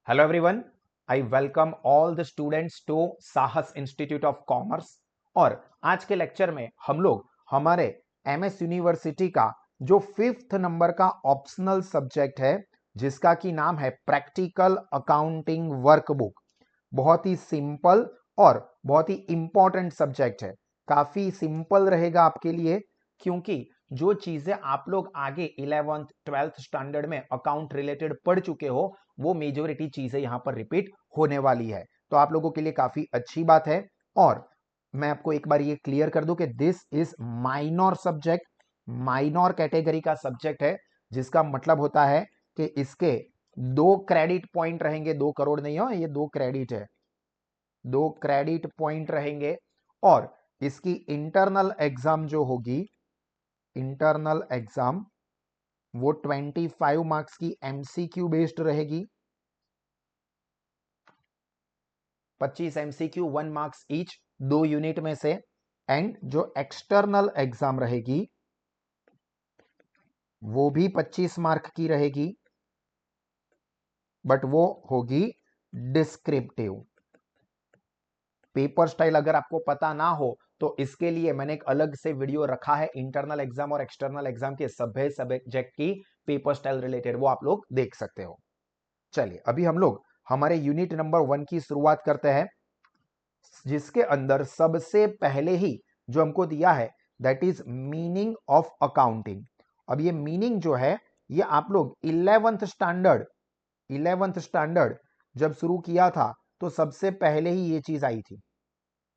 Hello everyone, I welcome all the students to साहस institute of commerce. और आज के लेक्चर में हम लोग हमारे एमएस यूनिवर्सिटी का जो 5th नंबर का ऑप्शनल सब्जेक्ट है जिसका की नाम है प्रैक्टिकल अकाउंटिंग वर्कबुक। बहुत ही सिंपल और बहुत ही इंपॉर्टेंट सब्जेक्ट है। काफी सिंपल रहेगा आपके लिए क्योंकि जो चीजें आप लोग आगे 11th 12th स्टैंडर्ड में अकाउंट रिलेटेड पढ़ चुके हो वो मेजोरिटी चीजें यहां पर रिपीट होने वाली है, तो आप लोगों के लिए काफी अच्छी बात है। और मैं आपको एक बार ये क्लियर कर दूं कि this is minor subject, minor category का सब्जेक्ट है, जिसका मतलब होता है कि इसके 2 क्रेडिट पॉइंट रहेंगे। 2 करोड़ नहीं हो, ये 2 क्रेडिट है, 2 क्रेडिट पॉइंट रहेंगे। और इसकी इंटरनल एग्जाम जो होगी, इंटरनल एग्जाम वो 25 मार्क्स की एमसीक्यू बेस्ड रहेगी। 25 एमसीक्यू 1 मार्क्स ईच, 2 यूनिट में से। एंड जो एक्सटर्नल एग्जाम रहेगी वो भी 25 मार्क की रहेगी, बट वो होगी डिस्क्रिप्टिव। पेपर स्टाइल अगर आपको पता ना हो तो इसके लिए मैंने एक अलग से वीडियो रखा है, इंटरनल एग्जाम और एक्सटर्नल एग्जाम के सभी सब्जेक्ट की पेपर स्टाइल रिलेटेड, वो आप लोग देख सकते हो। चलिए अभी हम लोग हमारे यूनिट नंबर 1 की शुरुआत करते हैं, जिसके अंदर सबसे पहले ही जो हमको दिया है that is meaning of accounting. अब ये मीनिंग जो है ये आप लोग 11th स्टैंडर्ड जब शुरू किया था तो सबसे पहले ही ये चीज आई थी।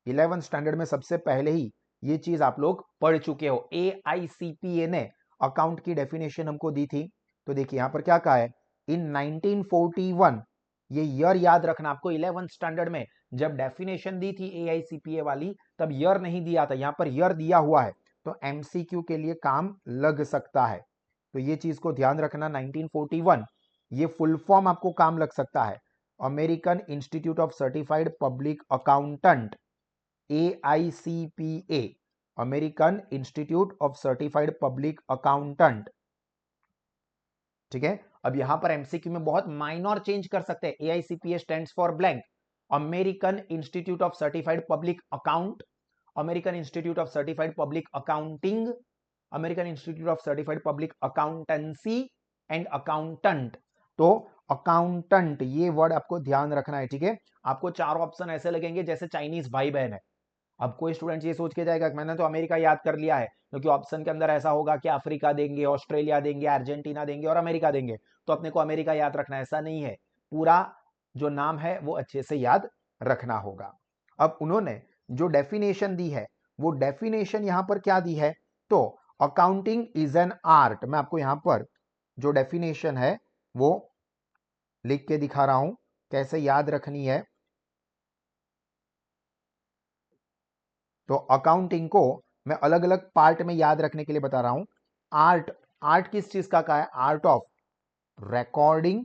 11th स्टैंडर्ड में सबसे पहले ही ये चीज आप लोग पढ़ चुके हो। AICPA ने अकाउंट की डेफिनेशन हमको दी थी। तो देखिए यहां पर क्या कहा है, इन 1941, ये ईयर याद रखना आपको। 11th स्टैंडर्ड में जब डेफिनेशन दी थी AICPA वाली तब ईयर नहीं दिया था, यहां पर ईयर दिया हुआ है, तो MCQ के लिए काम लग सकता है। तो ये चीज को ध्यान रखना, 1941 ये फुल फॉर्म आपको काम लग सकता है, American institute of certified public accountant, AICPA, American institute of certified public accountant. ठीक है, अब यहां पर एमसीक्यू में बहुत माइनर चेंज कर सकते हैं। AICPA stands for blank, American institute of certified public account, American institute of certified public accounting, American institute of certified public accountancy and accountant. तो अकाउंटेंट ये वर्ड आपको ध्यान रखना है। ठीक है, आपको 4 ऑप्शन ऐसे लगेंगे जैसे चाइनीज भाई बहन है। अब कोई स्टूडेंट ये सोच के जाएगा कि मैंने तो अमेरिका याद कर लिया है, क्योंकि ऑप्शन के अंदर ऐसा होगा कि अफ्रीका देंगे, ऑस्ट्रेलिया देंगे, अर्जेंटीना देंगे और अमेरिका देंगे, तो अपने को अमेरिका याद रखना, ऐसा नहीं है। पूरा जो नाम है वो अच्छे से याद रखना होगा। अब उन्होंने जो डेफिनेशन दी है वो डेफिनेशन यहां पर क्या दी है, तो अकाउंटिंग इज एन आर्ट। मैं आपको यहां पर जो डेफिनेशन है वो लिख के दिखा रहा हूं, कैसे याद रखनी है। तो अकाउंटिंग को मैं अलग अलग पार्ट में याद रखने के लिए बता रहा हूं। आर्ट, आर्ट किस चीज का है, आर्ट ऑफ रिकॉर्डिंग,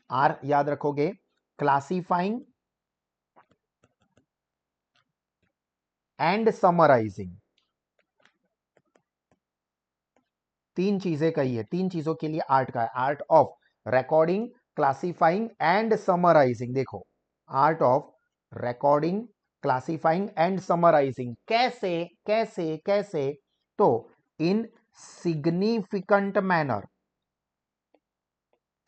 आर याद रखोगे, क्लासिफाइंग एंड समराइजिंग। 3 चीजें कही है, 3 चीजों के लिए आर्ट का है, art of recording, classifying and summarising. देखो, art of recording, classifying and summarising. कैसे कैसे कैसे, तो इन सिग्निफिकेंट मैनर,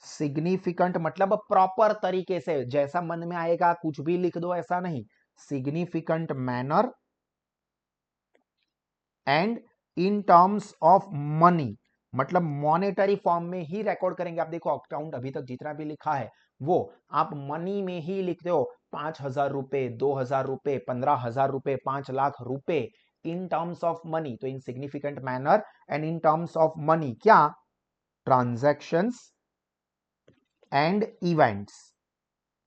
सिग्निफिकेंट मतलब प्रॉपर तरीके से, जैसा मन में आएगा कुछ भी लिख दो, ऐसा नहीं। Significant manner and in terms of money, मतलब मॉनेटरी फॉर्म में ही रिकॉर्ड करेंगे। आप देखो अकाउंट अभी तक जितना भी लिखा है वो आप मनी में ही लिखते हो, 5,000 रुपए, 2,000 रुपए, 15,000 रुपए, 5 लाख रुपए, इन टर्म्स ऑफ मनी। तो in significant manner and in terms of money क्या, ट्रांजैक्शंस एंड इवेंट्स।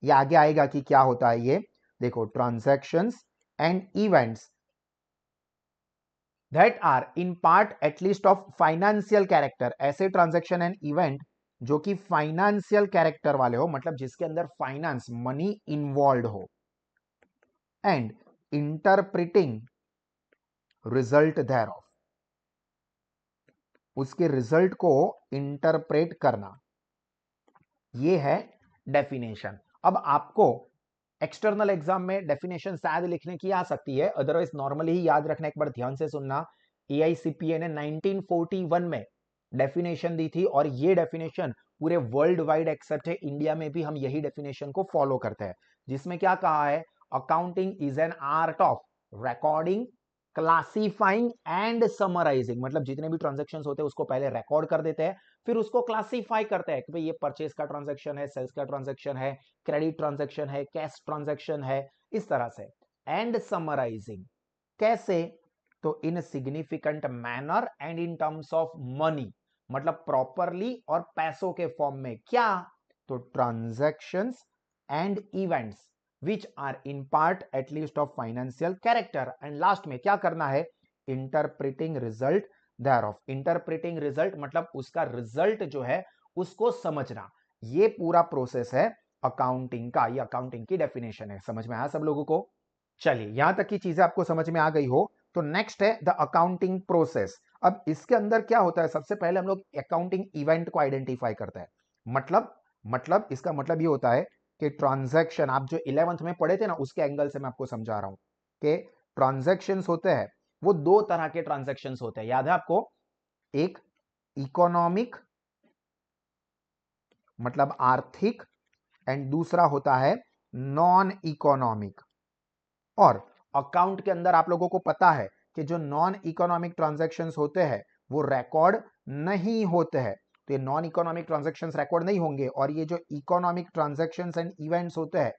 ये आगे आएगा कि क्या होता है ये। देखो, transactions and events that are in part at least of financial character, ऐसे ट्रांजैक्शन एंड इवेंट जो कि फाइनेंशियल कैरेक्टर वाले हो, मतलब जिसके अंदर फाइनेंस मनी इन्वॉल्व हो, and interpreting result thereof, उसके रिजल्ट को इंटरप्रेट करना। ये है डेफिनेशन। अब आपको एक्सटर्नल एग्जाम में डेफिनेशन शायद लिखने की आ सकती है, अदरवाइज नॉर्मली ही याद रखना। एक बार ध्यान से सुनना, एआईसीपीए ने 1941 में डेफिनेशन दी थी और ये डेफिनेशन पूरे वर्ल्ड वाइड एक्सेप्ट है, इंडिया में भी हम यही डेफिनेशन को फॉलो करते हैं, जिसमें क्या कहा है, accounting is an art of recording, classifying and summarising. मतलब जितने भी ट्रांजेक्शन होते हैं उसको पहले रिकॉर्ड कर देते हैं, फिर उसको क्लासिफाई करते हैं कि भाई ये परचेज का ट्रांजेक्शन है, सेल्स का ट्रांजेक्शन है, क्रेडिट ट्रांजेक्शन है, कैश ट्रांजेक्शन है, इस तरह से। एंड समराइजिंग कैसे, तो in significant manner and in terms of money, मतलब प्रॉपरली और पैसों के फॉर्म में। क्या, तो transactions and events which are in part at least of financial character. And last में क्या करना है, interpreting result thereof। Interpreting result मतलब उसका रिजल्ट जो है उसको समझना। ये पूरा प्रोसेस है अकाउंटिंग का, ये अकाउंटिंग की डेफिनेशन है। समझ में आया सब लोगों को? चलिए, यहां तक की चीजें आपको समझ में आ गई हो तो नेक्स्ट है द अकाउंटिंग प्रोसेस। अब इसके अंदर क्या होता है, सबसे पहले हम लोग अकाउंटिंग इवेंट को आइडेंटिफाई करते हैं। मतलब इसका मतलब ये होता है कि ट्रांजैक्शन, आप जो 11th में पढ़े थे ना, उसके एंगल से मैं आपको समझा रहा हूं कि ट्रांजैक्शंस होते हैं वो दो तरह के ट्रांजैक्शंस होते हैं, याद है आपको? एक इकोनॉमिक मतलब आर्थिक, एंड दूसरा होता है नॉन इकोनॉमिक। और अकाउंट के अंदर आप लोगों को पता है कि जो नॉन इकोनॉमिक ट्रांजैक्शंस होते हैं वो रिकॉर्ड नहीं होते हैं। तो ये नॉन इकोनॉमिक ट्रांजैक्शंस रिकॉर्ड नहीं होंगे, और ये जो इकोनॉमिक ट्रांजैक्शंस एंड इवेंट्स होते हैं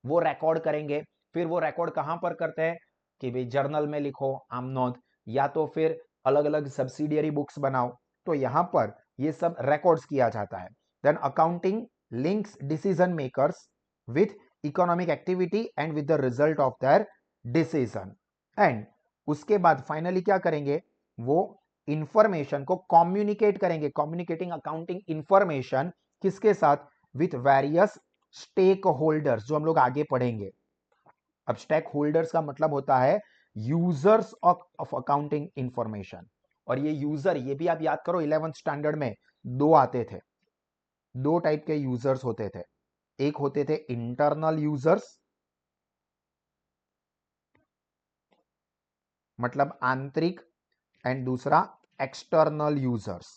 वो रिकॉर्ड करेंगे। फिर वो रिकॉर्ड कहां पर करते हैं कि भाई जर्नल में लिखो आम नोट, या तो फिर अलग अलग सब्सिडियरी बुक्स बनाओ, तो यहां पर ये सब रिकॉर्ड्स किया जाता है। Then accounting links decision makers with economic activity and with the result of their decision. And उसके बाद फाइनली क्या करेंगे, वो इंफॉर्मेशन को कम्युनिकेट करेंगे, कम्युनिकेटिंग अकाउंटिंग इंफॉर्मेशन किसके साथ, विथ वेरियस स्टेक होल्डर्स, जो हम लोग आगे पढ़ेंगे। अब स्टेक होल्डर्स का मतलब होता है यूजर्स ऑफ अकाउंटिंग इंफॉर्मेशन। और ये यूजर, ये भी आप याद करो 11th स्टैंडर्ड में दो आते थे, दो टाइप के यूजर्स होते थे। एक होते थे इंटरनल यूजर्स, मतलब आंतरिक, एंड दूसरा एक्सटर्नल यूजर्स।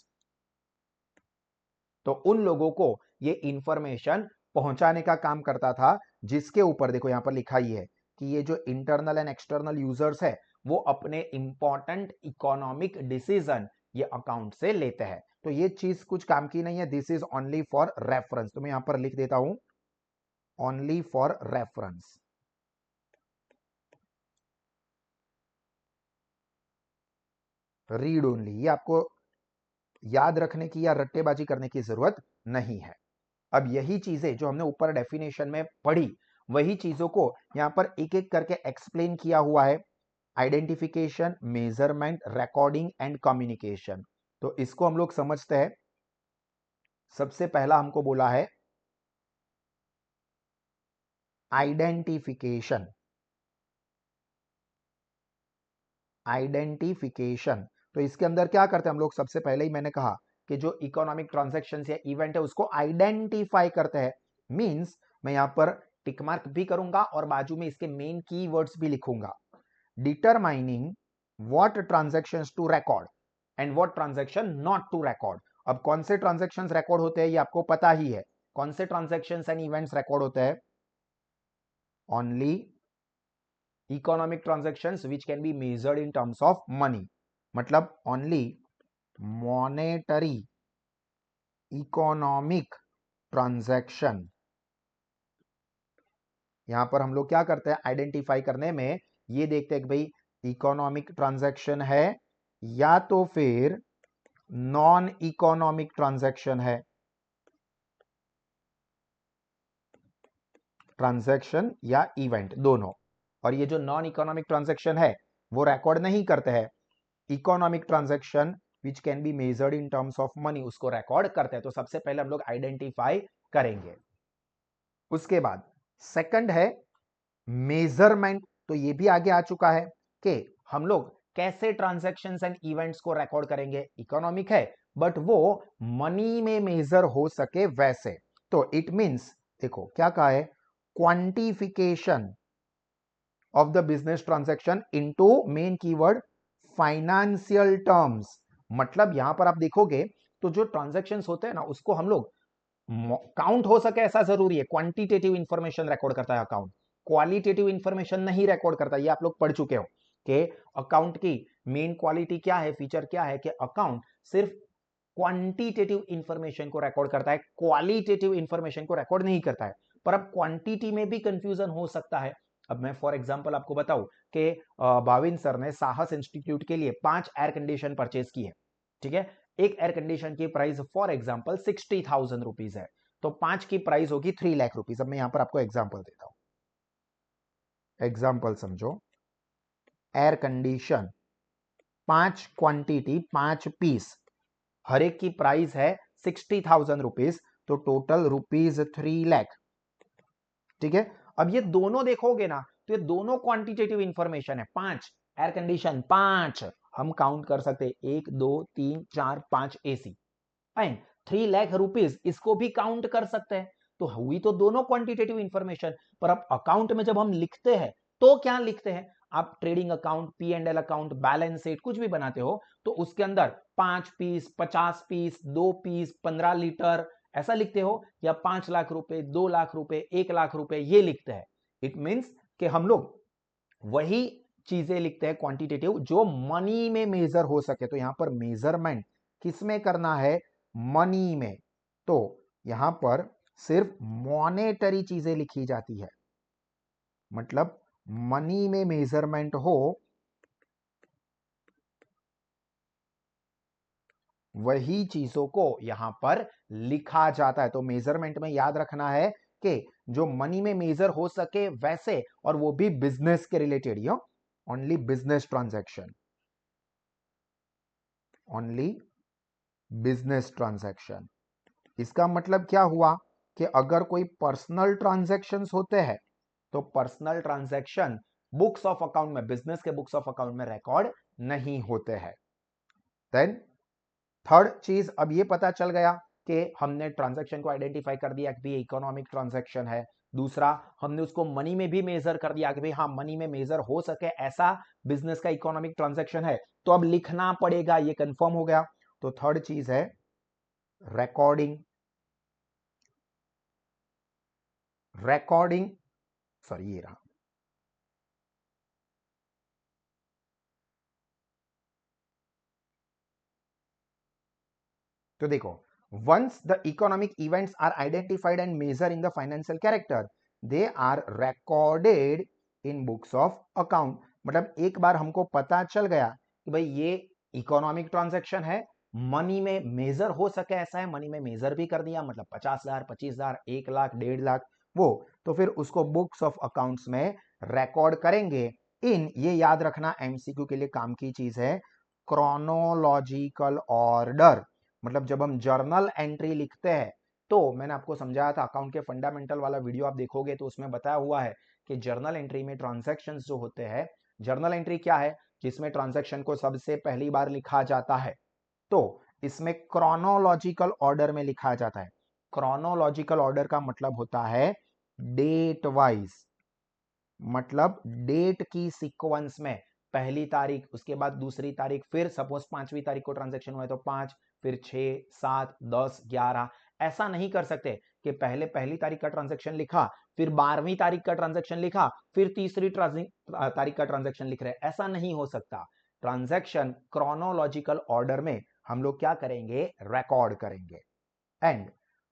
तो उन लोगों को ये इंफॉर्मेशन पहुंचाने का काम करता था, जिसके ऊपर देखो यहां पर लिखा ही है कि ये जो इंटरनल एंड एक्सटर्नल यूजर्स है वो अपने इंपॉर्टेंट इकोनॉमिक डिसीजन ये अकाउंट से लेते हैं। तो ये चीज कुछ काम की नहीं है, this is only for reference. तो मैं यहां पर लिख देता हूं only for reference, read only. ये आपको याद रखने की या रट्टेबाजी करने की जरूरत नहीं है। अब यही चीजें जो हमने ऊपर डेफिनेशन में पढ़ी, वही चीजों को यहां पर एक एक करके एक्सप्लेन किया हुआ है। Identification, measurement, recording and communication. तो इसको हम लोग समझते हैं। सबसे पहला हमको बोला है आइडेंटिफिकेशन। आइडेंटिफिकेशन, तो इसके अंदर क्या करते हैं हम लोग, सबसे पहले ही मैंने कहा कि जो इकोनॉमिक ट्रांजैक्शन या इवेंट है उसको आइडेंटिफाई करते हैं। मींस मैं यहां पर टिक मार्क भी करूंगा और बाजू में इसके मेन कीवर्ड्स भी लिखूंगा। Determining what transactions to record and what transaction not to record. अब कौन से ट्रांजैक्शंस रिकॉर्ड होते हैं ये आपको पता ही है। कौन से ट्रांजैक्शंस एंड इवेंट्स रिकॉर्ड होते हैं, only economic transactions which can be measured in terms of money, मतलब ओनली मॉनेटरी इकोनॉमिक ट्रांजैक्शन। यहां पर हम लोग क्या करते हैं आइडेंटिफाई करने में, ये देखते हैं कि भाई इकोनॉमिक ट्रांजैक्शन है या तो फिर नॉन इकोनॉमिक ट्रांजैक्शन है। ट्रांजैक्शन या इवेंट दोनों। और ये जो नॉन इकोनॉमिक ट्रांजैक्शन है वो रिकॉर्ड नहीं करते हैं। Economic transaction which can be measured in terms of money उसको रिकॉर्ड करते हैं। तो सबसे पहले हम लोग आइडेंटिफाई करेंगे। उसके बाद सेकंड है मेजरमेंट। तो ये भी आगे आ चुका है कि हम लोग कैसे ट्रांजैक्शंस एंड इवेंट्स को रिकॉर्ड करेंगे। इकोनॉमिक है बट वो मनी में मेजर हो सके वैसे। तो इट मींस देखो क्या कहा है, quantification of the business transaction into main keyword financial terms. मतलब यहां पर आप देखोगे तो जो ट्रांजैक्शंस होते हैं ना उसको हम लोग काउंट हो सके ऐसा जरूरी है, क्वांटिटेटिव इंफॉर्मेशन रिकॉर्ड करता है अकाउंट, क्वालिटेटिव इंफॉर्मेशन नहीं रिकॉर्ड करता। ये आप लोग पढ़ चुके हो कि अकाउंट की मेन क्वालिटी क्या है, फीचर क्या है, कि अकाउंट सिर्फ क्वांटिटेटिव इंफॉर्मेशन को रिकॉर्ड करता है, क्वालिटेटिव इंफॉर्मेशन को रिकॉर्ड नहीं करता है। पर अब क्वांटिटी में भी कंफ्यूजन हो सकता है। अब मैं फॉर एग्जांपल आपको बताऊं कि भाविन सर ने साहस इंस्टीट्यूट के लिए 5 एयर कंडीशन परचेज की है, ठीक है। एक एयर कंडीशन की प्राइस फॉर एग्जांपल 60,000 रुपीज है, तो 5 की प्राइस होगी 3 लाख रुपीज। अब मैं यहां पर आपको एग्जांपल देता हूं, एग्जांपल समझो। एयर कंडीशन 5 क्वांटिटी, 5 पीस, हर एक की प्राइस है 60,000 रुपीज, तो टोटल रुपीज 3 लाख, ठीक है। अब ये दोनों देखोगे ना तो ये दोनों क्वांटिटेटिव इंफॉर्मेशन है। 5 एयर कंडीशन, 5 हम काउंट कर सकते हैं, 1 2 3 4 5 एसी, एंड 3 लाख रुपीज इसको भी काउंट कर सकते हैं। तो हुई तो दोनों क्वांटिटेटिव इंफॉर्मेशन। पर अब अकाउंट में जब हम लिखते हैं तो क्या लिखते हैं, आप trading account, P and L account, balance sheet कुछ भी बनाते हो तो उसके अंदर 5 पीस, 50 पीस, 2 पीस, 15 लीटर ऐसा लिखते हो, या 5 लाख रुपए, 2 लाख रुपए, 1 लाख रुपए ये लिखते हैं। इट मींस कि हम लोग वही चीजें लिखते हैं क्वांटिटेटिव जो मनी में मेजर हो सके। तो यहां पर मेजरमेंट किसमें करना है, मनी में। तो यहां पर सिर्फ मॉनेटरी चीजें लिखी जाती है, मतलब मनी में मेजरमेंट हो वही चीजों को यहां पर लिखा जाता है। तो मेजरमेंट में याद रखना है कि जो मनी में मेजर हो सके वैसे, और वो भी बिजनेस के रिलेटेड, यो only business transaction, only business transaction. इसका मतलब क्या हुआ कि अगर कोई पर्सनल ट्रांजैक्शंस होते हैं तो personal transaction books of account में, बिजनेस के बुक्स ऑफ अकाउंट में रिकॉर्ड नहीं होते हैं। देन थर्ड चीज, अब ये पता चल गया कि हमने ट्रांजैक्शन को आइडेंटिफाई कर दिया कि इकोनॉमिक ट्रांजैक्शन है। दूसरा, हमने उसको मनी में भी मेजर कर दिया कि भाई हाँ मनी में मेजर हो सके ऐसा बिजनेस का इकोनॉमिक ट्रांजैक्शन है, तो अब लिखना पड़ेगा, ये कंफर्म हो गया। तो थर्ड चीज है रिकॉर्डिंग, रिकॉर्डिंग, सॉरी ये रहा। तो देखो, once the economic events are identified and measure in the financial character, they are recorded in books of account. मतलब एक बार हमको पता चल गया कि भाई ये इकोनॉमिक ट्रांजैक्शन है, मनी में मेजर हो सके ऐसा है, मनी में मेजर भी कर दिया, मतलब 50,000, 25,000, 1 लाख, 1.5 लाख, वो तो फिर उसको बुक्स ऑफ अकाउंट्स में रिकॉर्ड करेंगे इन, ये याद रखना एमसीक्यू के लिए काम की चीज है, क्रोनोलॉजिकल ऑर्डर। मतलब जब हम जर्नल एंट्री लिखते हैं, तो मैंने आपको समझाया था अकाउंट के फंडामेंटल वाला वीडियो आप देखोगे तो उसमें बताया हुआ है कि जर्नल एंट्री में ट्रांजैक्शंस जो होते हैं, जर्नल एंट्री क्या है, जिसमें ट्रांजैक्शन को सबसे पहली बार लिखा जाता है, तो इसमें क्रोनोलॉजिकल ऑर्डर में लिखा जाता है। क्रोनोलॉजिकल ऑर्डर का मतलब होता है डेट वाइज, मतलब डेट की सीक्वेंस में पहली तारीख, उसके बाद दूसरी तारीख, फिर सपोज 5वीं तारीख को ट्रांजैक्शन हुआ है तो 5, फिर 6, 7, 10, 11। ऐसा नहीं कर सकते कि पहले पहली तारीख का ट्रांजैक्शन लिखा, फिर 12वीं तारीख का ट्रांजैक्शन लिखा, फिर तीसरी तारीख का ट्रांजैक्शन लिख रहे, ऐसा नहीं हो सकता। ट्रांजैक्शन क्रोनोलॉजिकल ऑर्डर में हम लोग क्या करेंगे, रिकॉर्ड करेंगे। And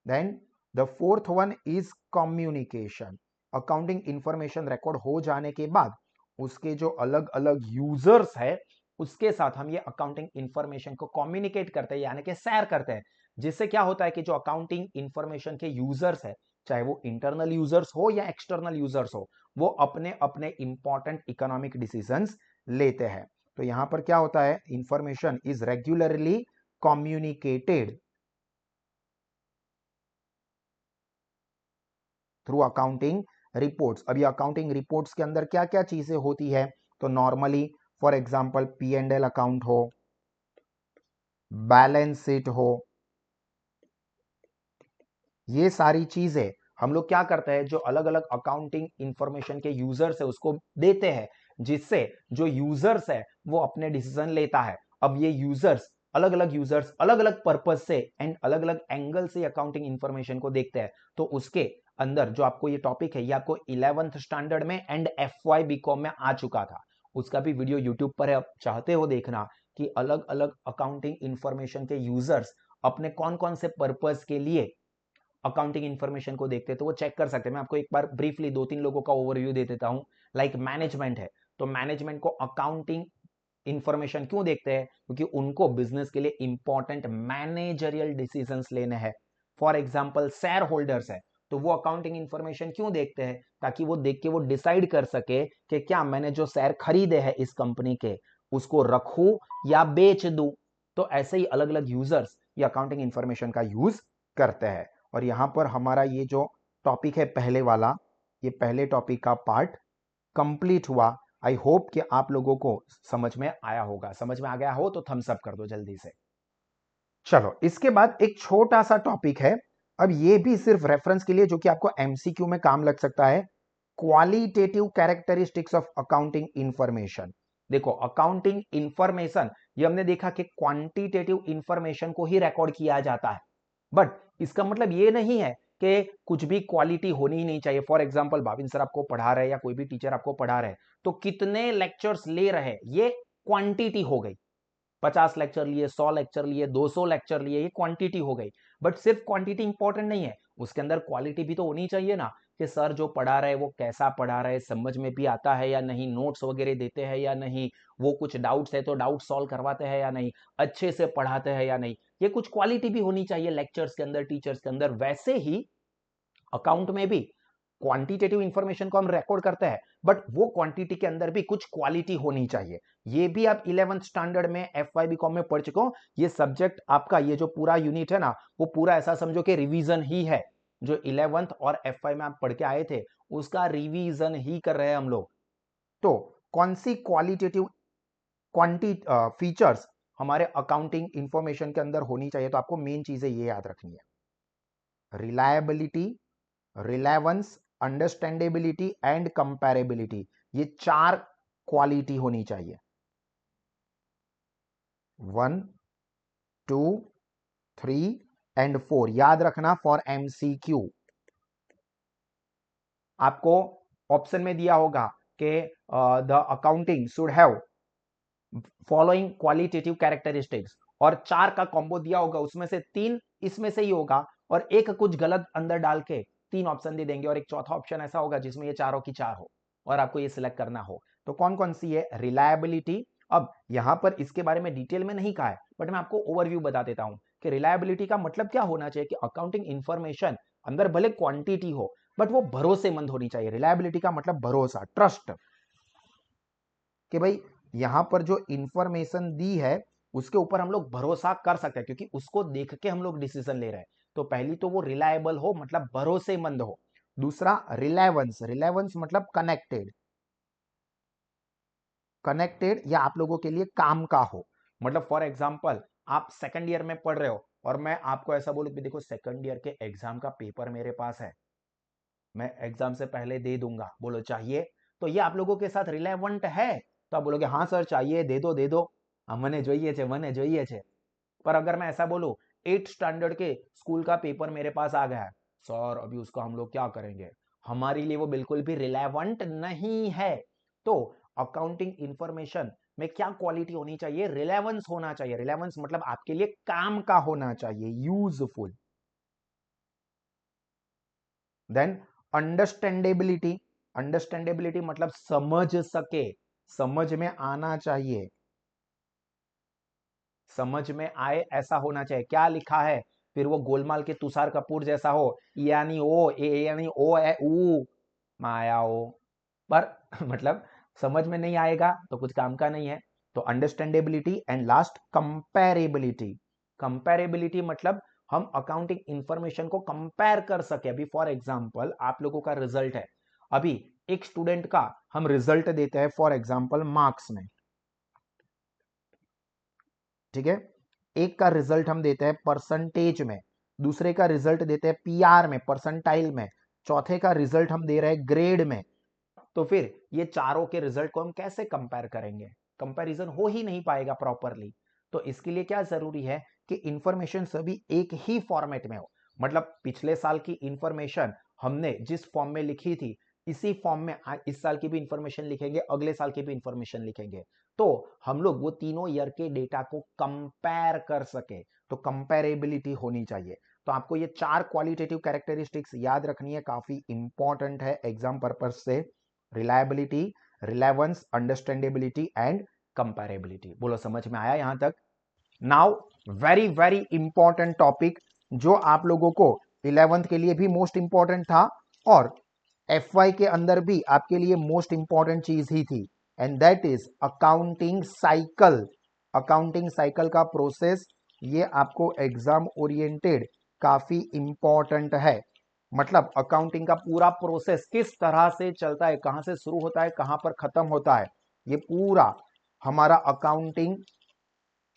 then the fourth one is communication. Accounting information record हो जाने के बाद उसके जो अलग अलग यूजर्स है उसके साथ हम ये अकाउंटिंग इंफॉर्मेशन को कम्युनिकेट करते हैं, यानी कि शेयर करते हैं। जिससे क्या होता है कि जो अकाउंटिंग इंफॉर्मेशन के यूजर्स है, चाहे वो इंटरनल यूजर्स हो या एक्सटर्नल यूजर्स हो, वो अपने अपने इंपॉर्टेंट इकोनॉमिक डिसीजंस लेते हैं। तो यहां पर क्या होता है, information is regularly communicated through accounting reports. अभी अकाउंटिंग रिपोर्ट्स के अंदर क्या क्या चीजें होती है, तो normally for example P and L account हो, बैलेंस शीट हो, ये सारी चीजें हम लोग क्या करते हैं, जो अलग अलग अकाउंटिंग इंफॉर्मेशन के यूजर्स है उसको देते हैं, जिससे जो यूजर्स है वो अपने डिसीजन लेता है। अब ये यूजर्स अलग अलग पर्पज से एंड अलग अलग एंगल से अकाउंटिंग इंफॉर्मेशन को देखते हैं। तो उसके अंदर जो आपको ये टॉपिक है, ये आपको 11th स्टैंडर्ड में एंड FY बीकॉम में आ चुका था। उसका भी वीडियो यूट्यूब पर है, आप चाहते हो देखना कि अलग अलग अकाउंटिंग इंफॉर्मेशन के यूजर्स अपने कौन कौन से पर्पज के लिए अकाउंटिंग इंफॉर्मेशन को देखते हैं, तो वो चेक कर सकते हैं। मैं आपको एक बार ब्रीफली 2-3 लोगों का ओवरव्यू दे देता हूं। लाइक मैनेजमेंट है, तो मैनेजमेंट को अकाउंटिंग इंफॉर्मेशन क्यों देखते हैं, क्योंकि उनको बिजनेस के लिए इंपॉर्टेंट मैनेजरियल डिसीजंस लेने हैं। फॉर एग्जांपल शेयर होल्डर्स है, तो वो अकाउंटिंग इंफॉर्मेशन क्यों देखते हैं, ताकि वो देख के वो डिसाइड कर सके कि क्या मैंने जो शेयर खरीदे हैं इस कंपनी के, उसको रखूं या बेच दूं। तो ऐसे ही अलग अलग यूजर्स ये अकाउंटिंग इंफॉर्मेशन का यूज करते हैं। और यहां पर हमारा ये जो टॉपिक है पहले वाला, ये पहले टॉपिक का पार्ट कंप्लीट हुआ। आई होप कि आप लोगों को समझ में आया होगा। समझ में आ गया हो तो थम्स अप कर दो जल्दी से। चलो, इसके बाद एक छोटा सा टॉपिक है, अब ये भी सिर्फ रेफरेंस के लिए, जो कि आपको एमसीक्यू में काम लग सकता है। Qualitative characteristics of accounting information. देखो, अकाउंटिंग इंफॉर्मेशन ये हमने देखा कि क्वांटिटेटिव इंफॉर्मेशन को ही रिकॉर्ड किया जाता है, बट इसका मतलब ये नहीं है कि कुछ भी क्वालिटी होनी ही नहीं चाहिए। फॉर एग्जाम्पल भाविन सर आपको पढ़ा रहे हैं या कोई भी टीचर आपको पढ़ा रहे हैं, तो कितने लेक्चर्स ले रहे हैं ये क्वांटिटी हो गई। 50 लेक्चर लिए, 100 लेक्चर लिए, 200 लेक्चर लिए, ये क्वांटिटी हो गई। बट सिर्फ क्वांटिटी इंपॉर्टेंट नहीं है, उसके अंदर क्वालिटी भी तो होनी चाहिए ना, कि सर जो पढ़ा रहे वो कैसा पढ़ा रहे, समझ में भी आता है या नहीं, नोट्स वगैरह देते हैं या नहीं, वो कुछ डाउट्स है तो डाउट सॉल्व करवाते हैं या नहीं, अच्छे से पढ़ाते हैं या नहीं। ये कुछ क्वालिटी भी होनी चाहिए लेक्चर्स के अंदर, टीचर्स के अंदर। वैसे ही अकाउंट में भी क्वांटिटेटिव इंफॉर्मेशन को हम रिकॉर्ड करते हैं, बट वो क्वांटिटी के अंदर भी कुछ क्वालिटी होनी चाहिए। ये भी आप 11th स्टैंडर्ड में FY बीकॉम में पढ़ चुके हो। ये सब्जेक्ट आपका, ये जो पूरा यूनिट है ना, वो पूरा ऐसा समझो कि रिवीजन ही है। जो 11th और FY में आप पढ़ के आए थे उसका रिवीजन ही कर रहे हैं हम लोग। तो कौन सी क्वालिटेटिव क्वांटी फीचर्स हमारे अकाउंटिंग इंफॉर्मेशन के अंदर होनी चाहिए, तो आपको मेन चीजें ये याद रखनी है। रिलायबिलिटी, रिलेवेंस, अंडरस्टैंडेबिलिटी एंड कंपैरेबिलिटी, ये 4 क्वालिटी होनी चाहिए। 1, 2, 3 एंड 4 याद रखना फॉर MCQ। आपको ऑप्शन में दिया होगा कि the accounting should have following qualitative characteristics, और 4 का कॉम्बो दिया होगा, उसमें से 3 इसमें से ही होगा और एक कुछ गलत अंदर डाल के 3 ऑप्शन दे देंगे, और एक चौथा ऑप्शन ऐसा होगा जिसमें ये चारों की 4 हो और आपको ये सिलेक्ट करना हो। तो कौन कौन सी है? रिलायबिलिटी। अब यहां पर इसके बारे में डिटेल में नहीं कहा है, बट मैं आपको ओवरव्यू बता देता हूं कि रिलायबिलिटी का मतलब क्या होना चाहिए, कि अकाउंटिंग इंफॉर्मेशन अंदर भले क्वांटिटी हो बट वो भरोसेमंद होनी चाहिए। रिलायबिलिटी का मतलब भरोसा, ट्रस्ट, कि भाई यहां पर जो इंफॉर्मेशन दी है उसके ऊपर हम लोग भरोसा कर सकते हैं, क्योंकि उसको देख के हम लोग डिसीजन ले रहे हैं। तो पहली तो वो रिलायबल हो, मतलब भरोसेमंद हो। दूसरा रिलेवेंस, रिलेवेंस मतलब कनेक्टेड, कनेक्टेड या आप लोगों के लिए काम का हो। मतलब फॉर एग्जांपल आप सेकंड ईयर में पढ़ रहे हो और मैं आपको ऐसा बोलूं कि देखो सेकंड ईयर के एग्जाम का पेपर मेरे पास है, मैं एग्जाम से पहले दे दूंगा, बोलो चाहिए? तो ये आप लोगों के साथ रिलेवेंट है? तो आप बोलोगे हाँ सर चाहिए, दे दो दे दो, મને જોઈએ છે, મને જોઈએ છે। पर अगर मैं ऐसा बोलूं 8th स्टैंडर्ड के स्कूल का पेपर मेरे पास आ गया है, सर अभी उसका हम लोग क्या करेंगे, हमारे लिए वो बिल्कुल भी रिलेवेंट नहीं है। तो अकाउंटिंग इंफॉर्मेशन में क्या क्वालिटी होनी चाहिए? रिलेवेंस होना चाहिए। रिलेवेंस मतलब आपके लिए काम का होना चाहिए, यूजफुल। देन अंडरस्टैंडेबिलिटी, अंडरस्टैंडेबिलिटी मतलब समझ सके, समझ में आना चाहिए, समझ में आए ऐसा होना चाहिए। क्या लिखा है, फिर वो गोलमाल के तुषार कपूर जैसा हो, यानी ओ ए यानी ओ ए ऊ माया ओ, पर मतलब समझ में नहीं आएगा तो कुछ काम का नहीं है। तो अंडरस्टैंडेबिलिटी एंड लास्ट कंपैरेबिलिटी। कंपैरेबिलिटी मतलब हम अकाउंटिंग इंफॉर्मेशन को कंपेयर कर सके। अभी फॉर एग्जांपल आप लोगों का रिजल्ट है, अभी एक स्टूडेंट का हम रिजल्ट देते हैं फॉर एग्जांपल मार्क्स में, ठीक है? एक का रिजल्ट हम देते हैं परसेंटेज में, दूसरे का रिजल्ट देते हैं पीआर में, परसेंटाइल में, चौथे का रिजल्ट हम दे रहे हैं ग्रेड में, तो फिर ये चारों के रिजल्ट को हम कैसे कंपेयर करेंगे? कंपैरिजन हो ही नहीं पाएगा प्रॉपरली। तो इसके लिए क्या जरूरी है कि इंफॉर्मेशन सभी एक ही फॉर्मेट में हो। मतलब पिछले साल की इंफॉर्मेशन हमने जिस फॉर्म में लिखी थी, इसी फॉर्म में इस साल की भी इंफॉर्मेशन लिखेंगे, अगले साल की भी इंफॉर्मेशन लिखेंगे, तो हम लोग वो तीनों ईयर के डेटा को कंपेयर कर सके। तो कंपेरेबिलिटी होनी चाहिए। तो आपको ये 4 क्वालिटेटिव कैरेक्टरिस्टिक्स याद रखनी है, काफी इंपॉर्टेंट है एग्जाम पर्पज से। Reliability, relevance, understandability and comparability. बोलो समझ में आया यहां तक? Now very very important topic जो आप लोगों को 11th के लिए भी मोस्ट इंपॉर्टेंट था और FY के अंदर भी आपके लिए मोस्ट इंपॉर्टेंट चीज ही थी, and that is accounting cycle. Accounting cycle का प्रोसेस ये आपको एग्जाम ओरिएंटेड काफी इंपॉर्टेंट है। मतलब अकाउंटिंग का पूरा प्रोसेस किस तरह से चलता है, कहां से शुरू होता है, कहां पर खत्म होता है, ये पूरा हमारा अकाउंटिंग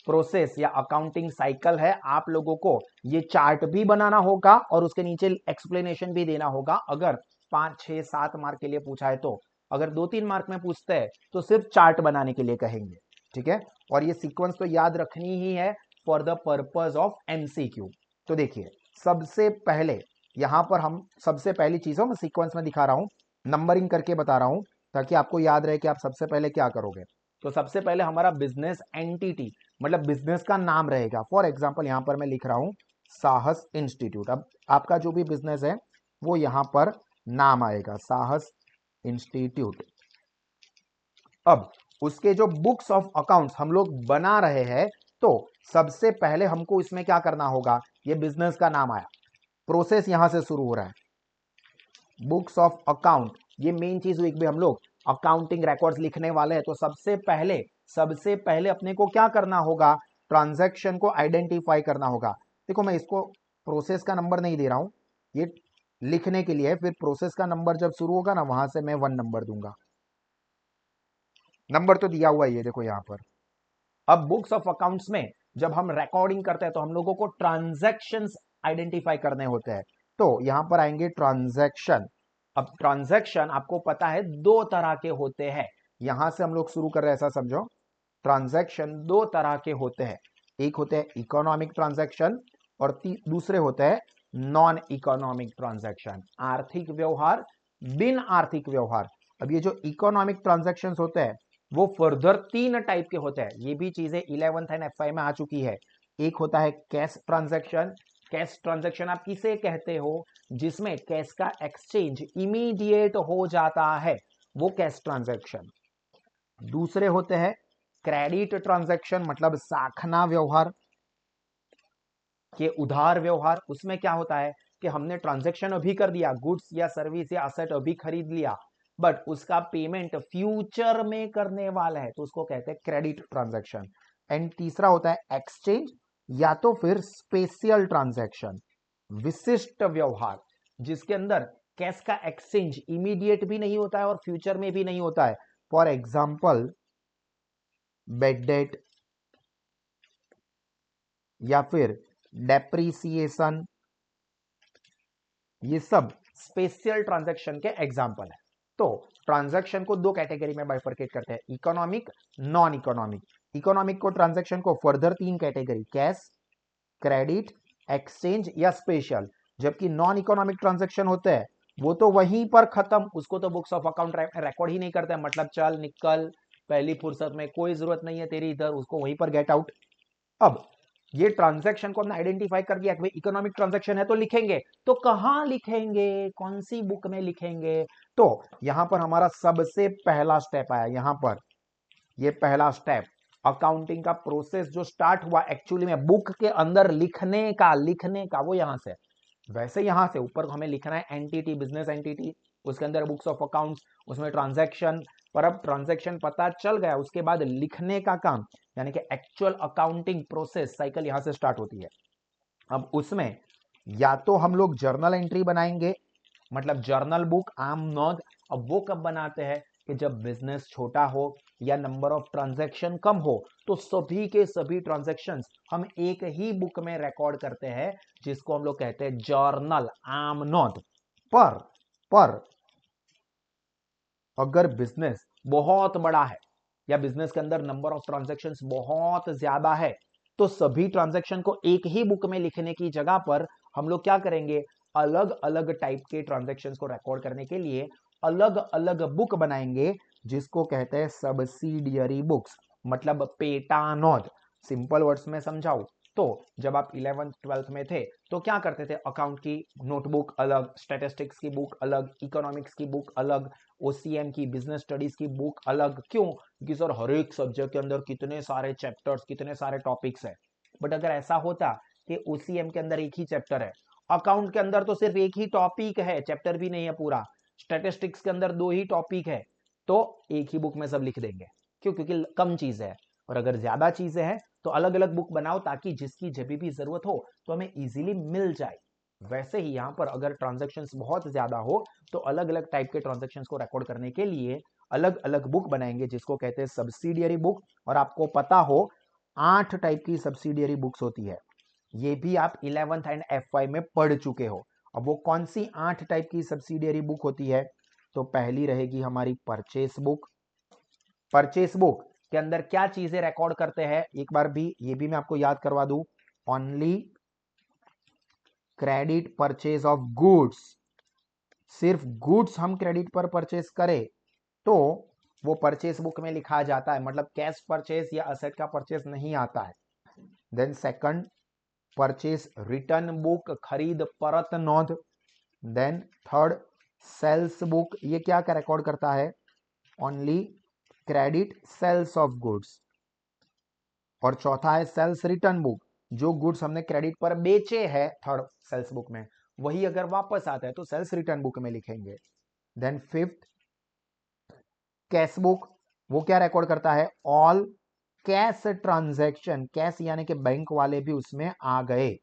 प्रोसेस या अकाउंटिंग साइकिल है। आप लोगों को ये चार्ट भी बनाना होगा और उसके नीचे एक्सप्लेनेशन भी देना होगा, अगर 5, 6, 7 मार्क के लिए पूछा है तो। अगर 2-3 मार्क में पूछते हैं तो सिर्फ चार्ट बनाने के लिए कहेंगे, ठीक है। और ये सीक्वेंस तो याद रखनी ही है for the purpose of MCQ। तो देखिए, सबसे पहले यहां पर हम सबसे पहली चीजों में सीक्वेंस में दिखा रहा हूं, नंबरिंग करके बता रहा हूं ताकि आपको याद रहे कि आप सबसे पहले क्या करोगे। तो सबसे पहले हमारा बिजनेस एंटिटी, मतलब बिजनेस का नाम रहेगा। फॉर एग्जाम्पल यहां पर मैं लिख रहा हूं साहस इंस्टीट्यूट। अब आपका जो भी बिजनेस है वो यहां पर नाम आएगा साहस इंस्टीट्यूट। अब उसके जो बुक्स ऑफ अकाउंट्स हम लोग बना रहे हैं, तो सबसे पहले हमको इसमें क्या करना होगा, ये बिजनेस का नाम आया, प्रोसेस यहां से शुरू हो रहा है, बुक्स ऑफ अकाउंट, ये मेन चीज हुई कि हम लोग अकाउंटिंग रिकॉर्ड्स लिखने वाले हैं। तो सबसे पहले अपने को क्या करना होगा, ट्रांजैक्शन को आइडेंटिफाई करना होगा। देखो मैं इसको प्रोसेस का नंबर नहीं दे रहा हूं, ये लिखने के लिए, फिर प्रोसेस का नंबर जब शुरू होगा ना वहां से मैं 1 नंबर दूंगा। नंबर तो दिया हुआ है ये देखो यहां पर। अब बुक्स ऑफ अकाउंट्स में जब हम रिकॉर्डिंग करते हैं तो हम लोगों को ट्रांजैक्शंस आइडेंटिफाई करने होते हैं। तो यहां पर आएंगे ट्रांजैक्शन। अब ट्रांजैक्शन आपको पता है 2 तरह के होते हैं, यहां से हम लोग शुरू कर रहे हैं, ऐसा समझो। ट्रांजैक्शन 2 तरह के होते हैं, एक होते हैं इकोनॉमिक ट्रांजैक्शन और दूसरे होते हैं नॉन इकोनॉमिक ट्रांजैक्शन, आर्थिक व्यवहार, बिन आर्थिक व्यवहार। अब ये जो इकोनॉमिक ट्रांजैक्शंस होते हैं वो फर्दर 3 टाइप के होते हैं, ये भी चीजें 11th एंड FI में आ चुकी है। एक होता है कैश ट्रांजैक्शन। कैश ट्रांजैक्शन आप किसे कहते हो, जिसमें कैश का एक्सचेंज इमीडिएट हो जाता है, वो कैश ट्रांजैक्शन। दूसरे होते हैं क्रेडिट ट्रांजैक्शन, मतलब साखना व्यवहार के उधार व्यवहार। उसमें क्या होता है कि हमने ट्रांजैक्शन अभी कर दिया, गुड्स या सर्विस या असेट अभी खरीद लिया, बट उसका पेमेंट फ्यूचर में करने वाला है, तो उसको कहते हैं क्रेडिट ट्रांजैक्शन। एंड तीसरा होता है एक्सचेंज या तो फिर स्पेशल ट्रांजैक्शन, विशिष्ट व्यवहार, जिसके अंदर कैश का एक्सचेंज इमीडिएट भी नहीं होता है और फ्यूचर में भी नहीं होता है। फॉर एग्जाम्पल बेड डेट या फिर डेप्रीसिएशन, ये सब स्पेशल ट्रांजैक्शन के एग्जाम्पल है। तो ट्रांजैक्शन को 2 कैटेगरी में बाइफरकेट करते हैं, इकोनॉमिक, नॉन इकोनॉमिक। इकोनॉमिक को ट्रांजैक्शन को further 3 category, cash, credit, exchange या स्पेशल। जबकि नॉन इकोनॉमिक ट्रांजैक्शन होते हैं वो तो वहीं पर खत्म, उसको तो बुक्स ऑफ अकाउंट रिकॉर्ड ही नहीं करते, मतलब चल निकल, पहली फुर्सत में, कोई जरूरत नहीं है तेरी इधर, उसको वहीं पर गेट आउट। अब ये ट्रांजैक्शन को हमने आइडेंटिफाई कर दिया कि भाई इकोनॉमिक ट्रांजैक्शन है, तो लिखेंगे, तो कहां लिखेंगे, कौन सी बुक में लिखेंगे। तो यहां पर हमारा सबसे पहला स्टेप आया, यहां पर ये पहला स्टेप, अकाउंटिंग का प्रोसेस जो स्टार्ट हुआ एक्चुअली में बुक के अंदर लिखने का वो यहां से। वैसे यहां से ऊपर हमें लिखना है एंटिटी, बिजनेस एंटिटी, उसके अंदर बुक्स ऑफ अकाउंट्स, उसमें ट्रांजैक्शन। पर अब ट्रांजैक्शन पता चल गया, उसके बाद लिखने का काम, यानी कि एक्चुअल अकाउंटिंग प्रोसेस साइकिल यहां से स्टार्ट होती है। अब उसमें या तो हम लोग जर्नल एंट्री बनाएंगे, मतलब जर्नल बुक, आम नोंद। अब वो कब बनाते हैं कि जब बिजनेस छोटा हो या नंबर ऑफ ट्रांजैक्शन कम हो तो सभी के सभी ट्रांजैक्शंस हम एक ही बुक में रिकॉर्ड करते हैं, जिसको हम लोग कहते हैं जर्नल, आम नोट। पर अगर बिजनेस बहुत बड़ा है या बिजनेस के अंदर नंबर ऑफ ट्रांजैक्शंस बहुत ज्यादा है तो सभी ट्रांजैक्शन को एक ही बुक में लिखने की जगह पर हम लोग क्या करेंगे, अलग अलग टाइप के ट्रांजैक्शंस को रिकॉर्ड करने के लिए अलग अलग बुक बनाएंगे, जिसको कहते हैं सब्सिडियरी बुक्स, मतलब पेटा नोट। सिंपल वर्ड्स में समझाऊं तो जब आप 11th 12th में थे तो क्या करते थे, अकाउंट की नोटबुक अलग, स्टैटिस्टिक्स की बुक अलग, इकोनॉमिक्स की बुक अलग, ओसीएम की बिजनेस स्टडीज की बुक अलग। क्यों? क्योंकि सर हर एक सब्जेक्ट के अंदर कितने सारे चैप्टर्स, कितने सारे टॉपिक्स है। बट अगर ऐसा होता कि ओसीएम के अंदर एक ही चैप्टर है, अकाउंट के अंदर तो सिर्फ एक ही टॉपिक है, चैप्टर भी नहीं है पूरा, स्टैटिस्टिक्स के अंदर 2 ही टॉपिक है, तो एक ही बुक में सब लिख देंगे। क्यों? क्योंकि कम चीजें है। और अगर ज्यादा चीजें हैं तो अलग अलग बुक बनाओ, ताकि जिसकी जब भी जरूरत हो तो हमें इजीली मिल जाए। वैसे ही यहां पर अगर ट्रांजैक्शंस बहुत ज्यादा हो तो अलग अलग टाइप के ट्रांजैक्शंस को रिकॉर्ड करने के लिए अलग अलग बुक बनाएंगे, जिसको कहते हैं सब्सिडियरी बुक। और आपको पता हो 8 टाइप की सब्सिडियरी बुक्स होती है, ये भी आप 11th एंड F5 में पढ़ चुके हो। अब वो कौन सी 8 टाइप की सब्सिडियरी बुक होती है, तो पहली रहेगी हमारी परचेस बुक। परचेस बुक के अंदर क्या चीजें रिकॉर्ड करते हैं, एक बार भी ये भी मैं आपको याद करवा दूं, only credit purchase of goods. सिर्फ गुड्स हम क्रेडिट पर परचेस करें तो वो परचेस बुक में लिखा जाता है, मतलब कैश परचेस या असेट का परचेस नहीं आता है। Then second, purchase return book, खरीद परत नोंद। देन थर्ड, सेल्स बुक, ये क्या क्या रिकॉर्ड करता है, only credit sales of goods. और चौथा है सेल्स रिटर्न बुक, जो गुड्स हमने क्रेडिट पर बेचे हैं थर्ड सेल्स बुक में, वही अगर वापस आता है तो सेल्स रिटर्न बुक में लिखेंगे। देन फिफ्थ, कैश बुक, वो क्या रिकॉर्ड करता है, ऑल कैश ट्रांजैक्शन, कैश यानी कि बैंक वाले भी उसमें आ गए।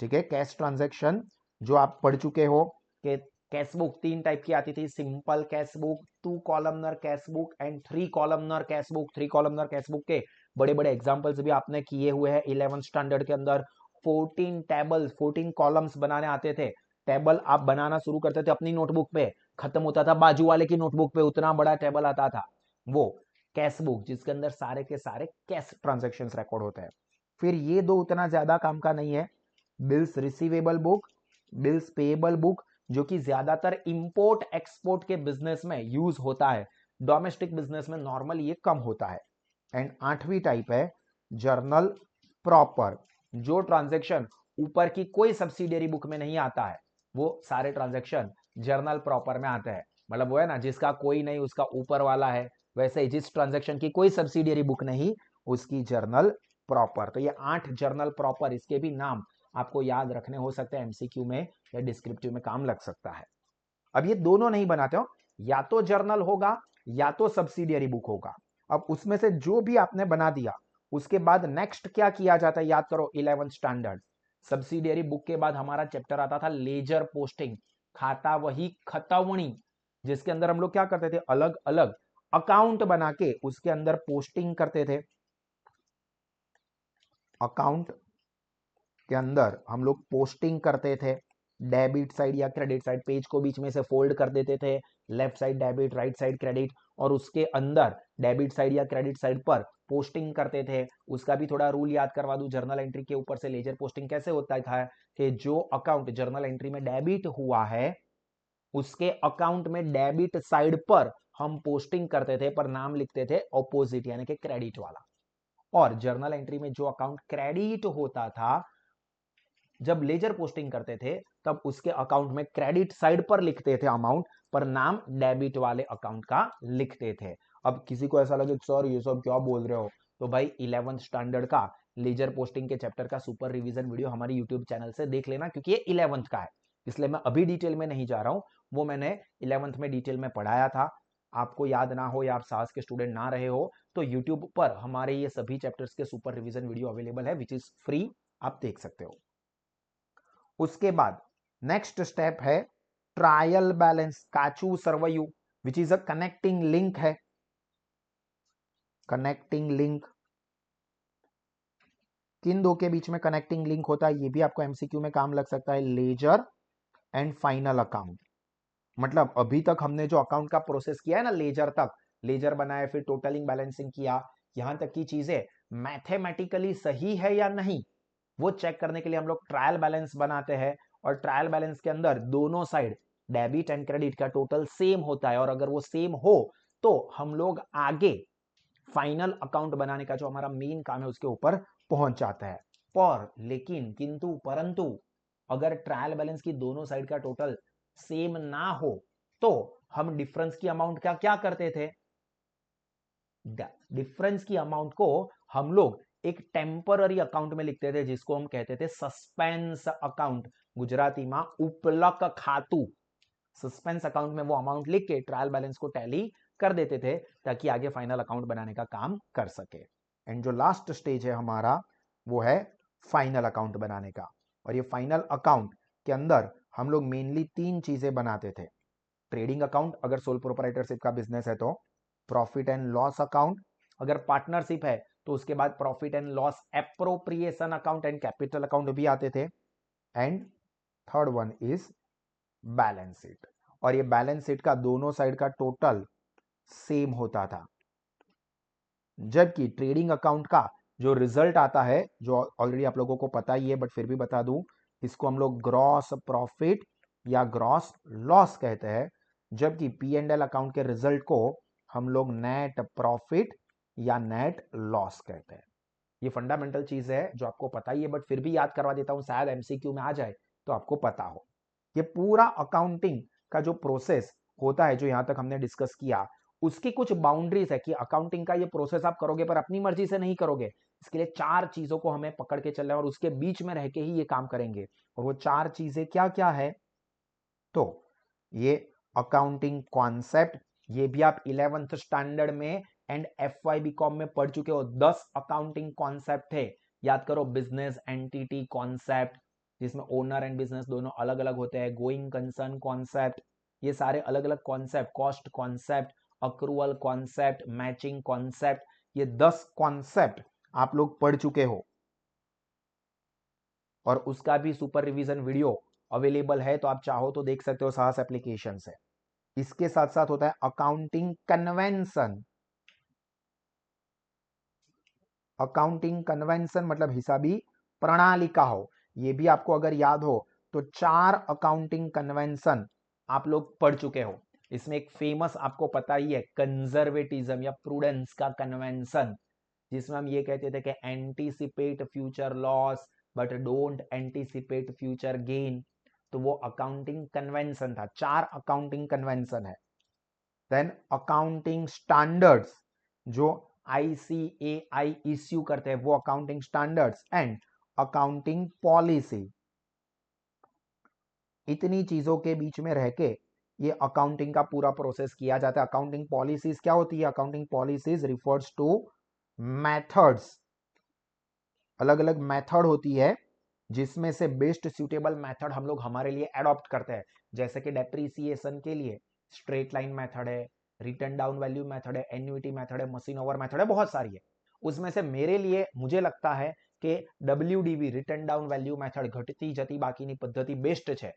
ठीक है, कैश ट्रांजैक्शन जो आप पढ़ चुके हो कि कैश बुक 3 टाइप की आती थी, simple cash book, 2 columnar cash book and 3 columnar cash book. 3 columnar cash book के बड़े बड़े एग्जांपल्स भी आपने किए हुए हैं 11th स्टैंडर्ड के अंदर। 14 टेबल्स, 14 कॉलम्स बनाने आते थे। टेबल आप बनाना शुरू करते थे अपनी नोटबुक पे, खत्म होता था बाजू वाले की नोटबुक पे, उतना बड़ा टेबल आता था। वो कैश बुक जिसके अंदर सारे के सारे कैश ट्रांजेक्शन रिकॉर्ड होते हैं। फिर ये दो उतना ज्यादा काम का नहीं है, bills receivable book, bills payable book, जो कि ज्यादातर इंपोर्ट एक्सपोर्ट के बिजनेस में यूज होता है, डोमेस्टिक बिजनेस में नॉर्मल ये कम होता है। एंड 8वीं टाइप है जर्नल प्रॉपर, जो ट्रांजैक्शन ऊपर की कोई सब्सिडियरी बुक में नहीं आता है वो सारे ट्रांजैक्शन जर्नल प्रॉपर में आते हैं। मतलब वो है ना, जिसका कोई नहीं उसका ऊपर वाला है, वैसे ही जिस ट्रांजैक्शन की कोई सब्सिडियरी बुक नहीं उसकी जर्नल प्रॉपर। तो ये 8 जर्नल प्रॉपर, इसके भी नाम आपको याद रखने हो सकते हैं, एमसीक्यू में या डिस्क्रिप्टिव में काम लग सकता है। अब ये दोनों नहीं बनाते हो, या तो जर्नल होगा या तो सब्सिडियरी बुक होगा। अब उसमें से जो भी आपने बना दिया उसके बाद नेक्स्ट क्या किया जाता है, याद करो 11th स्टैंडर्ड। सब्सिडियरी बुक के बाद हमारा चैप्टर आता था लेजर पोस्टिंग, खाता वही खतवणी, जिसके अंदर हम लोग क्या करते थे, अलग अलग अकाउंट बना के उसके अंदर पोस्टिंग करते थे। अकाउंट के अंदर हम लोग पोस्टिंग करते थे, डेबिट साइड या क्रेडिट साइड, पेज को बीच में से फोल्ड कर देते थे, left side debit, right side credit, और उसके अंदर डेबिट साइड या क्रेडिट साइड पर पोस्टिंग करते थे। उसका भी थोड़ा रूल याद करवा दूं, जर्नल एंट्री के ऊपर से लेजर पोस्टिंग कैसे होता था कि जो अकाउंट जर्नल एंट्री में डेबिट हुआ है उसके अकाउंट में डेबिट साइड पर हम पोस्टिंग करते थे, पर नाम लिखते थे ऑपोजिट यानी कि क्रेडिट वाला। और जर्नल एंट्री में जो अकाउंट क्रेडिट होता था, जब लेजर पोस्टिंग करते थे तब उसके अकाउंट में क्रेडिट साइड पर लिखते थे अमाउंट, पर नाम डेबिट वाले अकाउंट का लिखते थे। अब किसी को ऐसा लगे सर ये सब क्या बोल रहे हो, तो भाई 11th स्टैंडर्ड का लेजर पोस्टिंग के चैप्टर का सुपर रिवीजन वीडियो हमारे यूट्यूब चैनल से देख लेना, क्योंकि ये 11th का है, इसलिए मैं अभी डिटेल में नहीं जा रहा हूं। वो मैंने 11th में डिटेल में पढ़ाया था। आपको याद ना हो या आप साहस के स्टूडेंट ना रहे हो तो यूट्यूब पर हमारे ये सभी चैप्टर्स के सुपर रिवीजन वीडियो अवेलेबल है, विच इज फ्री, आप देख सकते हो। उसके बाद नेक्स्ट स्टेप है ट्रायल बैलेंस, काचू सरवयू, which is a connecting link है। कनेक्टिंग लिंक, किन दो के बीच में कनेक्टिंग लिंक होता है ये भी आपको एमसीक्यू में काम लग सकता है, लेजर एंड फाइनल अकाउंट। मतलब अभी तक हमने जो अकाउंट का प्रोसेस किया है ना, लेजर तक, लेजर बनाया, फिर टोटलिंग बैलेंसिंग किया, यहां तक की चीजें मैथमेटिकली सही है या नहीं वो चेक करने के लिए हम लोग ट्रायल बैलेंस बनाते हैं, और ट्रायल बैलेंस के अंदर दोनों साइड डेबिट एंड क्रेडिट का टोटल सेम होता है, और अगर वो सेम हो तो हम लोग आगे फाइनल अकाउंट बनाने का जो हमारा मेन काम है उसके ऊपर पहुंच जाता है। पर लेकिन किंतु परंतु अगर ट्रायल बैलेंस की दोनों साइड का टोटल सेम ना हो तो हम डिफरेंस की अमाउंट का क्या करते थे, डिफरेंस की अमाउंट को हम लोग एक टेम्पररी अकाउंट में लिखते थे जिसको हम कहते थे सस्पेंस अकाउंट, गुजराती में उपलक खातू। सस्पेंस अकाउंट में वो अमाउंट लिख के ट्रायल बैलेंस को टैली कर देते थे ताकि आगे फाइनल अकाउंट बनाने का काम कर सके। एंड जो लास्ट स्टेज है हमारा वो है फाइनल अकाउंट बनाने का, और ये फाइनल अकाउंट के अंदर हम लोग मेनली 3 चीजें बनाते थे। ट्रेडिंग अकाउंट अगर सोल प्रोप्राइटरशिप का बिजनेस है तो, प्रॉफिट एंड लॉस अकाउंट अगर पार्टनरशिप है तो उसके बाद profit and loss appropriation account and capital account भी आते थे, and third one is balance sheet. और ये बैलेंस शीट का दोनों साइड का टोटल सेम होता था, जबकि ट्रेडिंग अकाउंट का जो रिजल्ट आता है, जो ऑलरेडी आप लोगों को पता ही है बट फिर भी बता दूं, इसको हम लोग ग्रॉस प्रॉफिट या ग्रॉस लॉस कहते हैं, जबकि पी एंड एल अकाउंट के रिजल्ट को हम लोग नेट प्रॉफिट या नेट लॉस कहते हैं। ये फंडामेंटल चीज है जो आपको पता ही है बट फिर भी याद करवा देता हूं, शायद एमसीक्यू में आ जाए तो आपको पता हो। ये पूरा अकाउंटिंग का जो प्रोसेस होता है जो यहां तक हमने डिस्कस किया, उसकी कुछ बाउंड्रीज है कि अकाउंटिंग का ये प्रोसेस आप करोगे पर अपनी मर्जी से नहीं करोगे, इसके लिए 4 चीजों को हमें पकड़ के चलना है और उसके बीच में रह के ही ये काम करेंगे। और वो 4 चीजें क्या क्या है, तो ये अकाउंटिंग कॉन्सेप्ट, ये भी आप 11th स्टैंडर्ड में एंड एफवाई बीकॉम में पढ़ चुके हो। 10 अकाउंटिंग कॉन्सेप्ट थे, याद करो। बिजनेस एंटिटी कॉन्सेप्ट जिसमें ओनर एंड बिजनेस दोनों अलग अलग होते हैं, गोइंग कंसर्न कॉन्सेप्ट, ये सारे अलग अलग concept, cost concept, accrual concept, matching concept, ये 10 कॉन्सेप्ट आप लोग पढ़ चुके हो, और उसका भी सुपर रिवीजन वीडियो अवेलेबल है, तो आप चाहो तो देख सकते हो, साहस एप्लीकेशन से। इसके साथ साथ होता है अकाउंटिंग कन्वेंशन। अकाउंटिंग कन्वेंशन मतलब हिसाबी प्रणालिका हो, ये भी आपको अगर याद हो तो 4 अकाउंटिंग कन्वेंशन आप लोग पढ़ चुके हो। इसमें एक फेमस आपको पता ही है, कंजर्वेटिज्म या प्रूडेंस का कन्वेंशन, जिसमें हम ये कहते थे कि anticipate future loss but don't anticipate future gain, तो वो अकाउंटिंग कन्वेंशन था। 4 अकाउंटिंग कन्वेंशन है। देन अकाउंटिंग स्टैंडर्ड्स जो आईसीएआई इश्यू करते हैं, वो accounting standards, and accounting policy. इतनी चीजों के बीच में रह के ये अकाउंटिंग का पूरा प्रोसेस किया जाता है। अकाउंटिंग पॉलिसीज क्या होती है, accounting policies refers two methods, अलग अलग मेथड होती है जिसमें से बेस्ट सूटेबल मेथड हम लोग हमारे लिए एडॉप्ट करते हैं। जैसे कि डेप्रीसिएशन के लिए स्ट्रेट लाइन मेथड है, रिटर्न डाउन वैल्यू मेथड है, एन्युटी मेथड है, मशीन ओवर मेथड है, बहुत सारी है। उसमें से मेरे लिए मुझे लगता है कि WDV return down value method, घटती जती बाकीनी पद्धति बेस्ट है,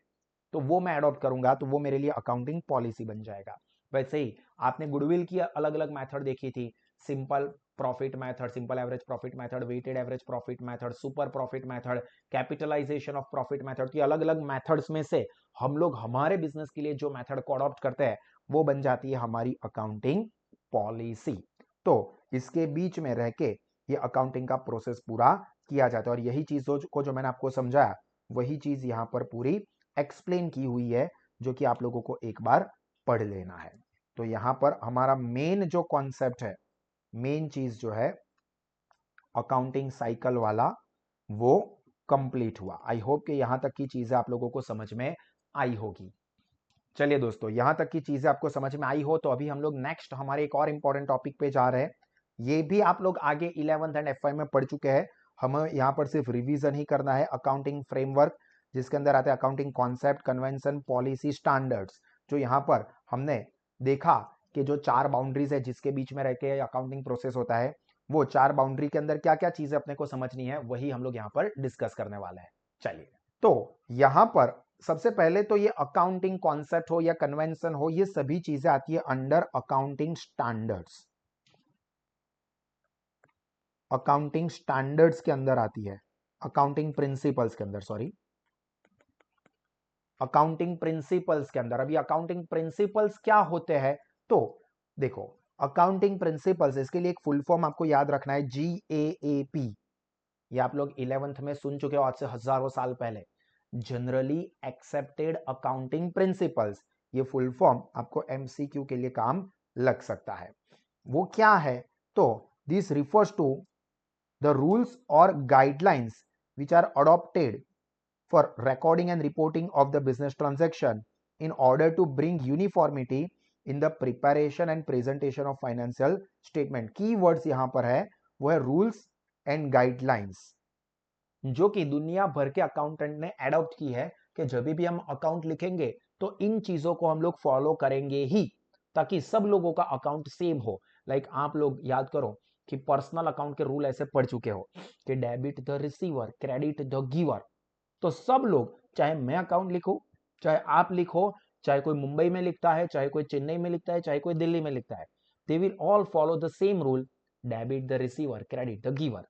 तो वो मैं एडॉप्ट करूंगा, तो वो मेरे लिए अकाउंटिंग पॉलिसी बन जाएगा। वैसे ही आपने गुडविल की अलग अलग मेथड देखी थी, simple profit method, simple average profit method, weighted average profit method, super profit method, capitalisation of profit method, की अलग अलग मेथड्स में से हम लोग हमारे बिजनेस के लिए जो मेथड को अडॉप्ट करते हैं वो बन जाती है हमारी अकाउंटिंग पॉलिसी। तो इसके बीच में रह के ये अकाउंटिंग का प्रोसेस पूरा किया जाता है, और यही चीजों को जो मैंने आपको समझाया वही चीज यहां पर पूरी एक्सप्लेन की हुई है, जो कि आप लोगों को एक बार पढ़ लेना है। तो यहां पर हमारा मेन जो कॉन्सेप्ट है, मेन चीज जो है अकाउंटिंग साइकिल वाला, वो कंप्लीट हुआ। आई होप कि यहां तक की चीजें आप लोगों को समझ में आई होगी। चलिए दोस्तों, यहां तक की चीजें आपको समझ में आई हो तो अभी हम लोग नेक्स्ट हमारे एक और इंपॉर्टेंट टॉपिक पे जा रहे हैं। ये भी आप लोग आगे 11th एंड एफवाई में पढ़ चुके हैं, हमें यहाँ पर सिर्फ रिवीजन ही करना है। अकाउंटिंग फ्रेमवर्क, जिसके अंदर आते हैं accounting concept, convention, policy, standards, जो यहाँ पर हमने देखा कि जो 4 बाउंड्रीज है जिसके बीच में रह के अकाउंटिंग प्रोसेस होता है, वो 4 बाउंड्री के अंदर क्या क्या चीजें अपने को समझनी है, वही हम लोग यहाँ पर डिस्कस करने वाले हैं। चलिए, तो यहां पर सबसे पहले तो ये अकाउंटिंग कॉन्सेप्ट हो या कन्वेंशन हो, ये सभी चीजें आती है under accounting standards. Accounting standards के अंदर आती है, अकाउंटिंग प्रिंसिपल्स के अंदर, सॉरी, अकाउंटिंग प्रिंसिपल्स के अंदर। अभी अकाउंटिंग प्रिंसिपल्स क्या होते हैं, तो देखो, अकाउंटिंग प्रिंसिपल्स, इसके लिए एक फुल फॉर्म आपको याद रखना है, GAAP। ये आप लोग 11th में सुन चुके हो आज से हजारों साल पहले, जनरली एक्सेप्टेड अकाउंटिंग प्रिंसिपल्स। ये फुल फॉर्म आपको MCQ के लिए काम लग सकता है। वो क्या है, तो this refers to the rules और guidelines which are adopted for recording and reporting of the business transaction in order to bring uniformity in the preparation and presentation of financial statement। keywords यहां पर है, वो है rules and guidelines, जो कि दुनिया भर के अकाउंटेंट ने एडॉप्ट की है कि जब भी हम अकाउंट लिखेंगे तो इन चीजों को हम लोग फॉलो करेंगे ही, ताकि सब लोगों का अकाउंट सेम हो। लाइक आप लोग याद करो कि पर्सनल अकाउंट के रूल ऐसे पढ़ चुके हो कि debit the receiver, credit the giver. तो सब लोग, चाहे मैं अकाउंट लिखूं, चाहे आप लिखो, चाहे कोई मुंबई में लिखता है, चाहे कोई चेन्नई में लिखता है, चाहे कोई दिल्ली में लिखता है, they will all follow the same rule, debit the receiver, credit the giver,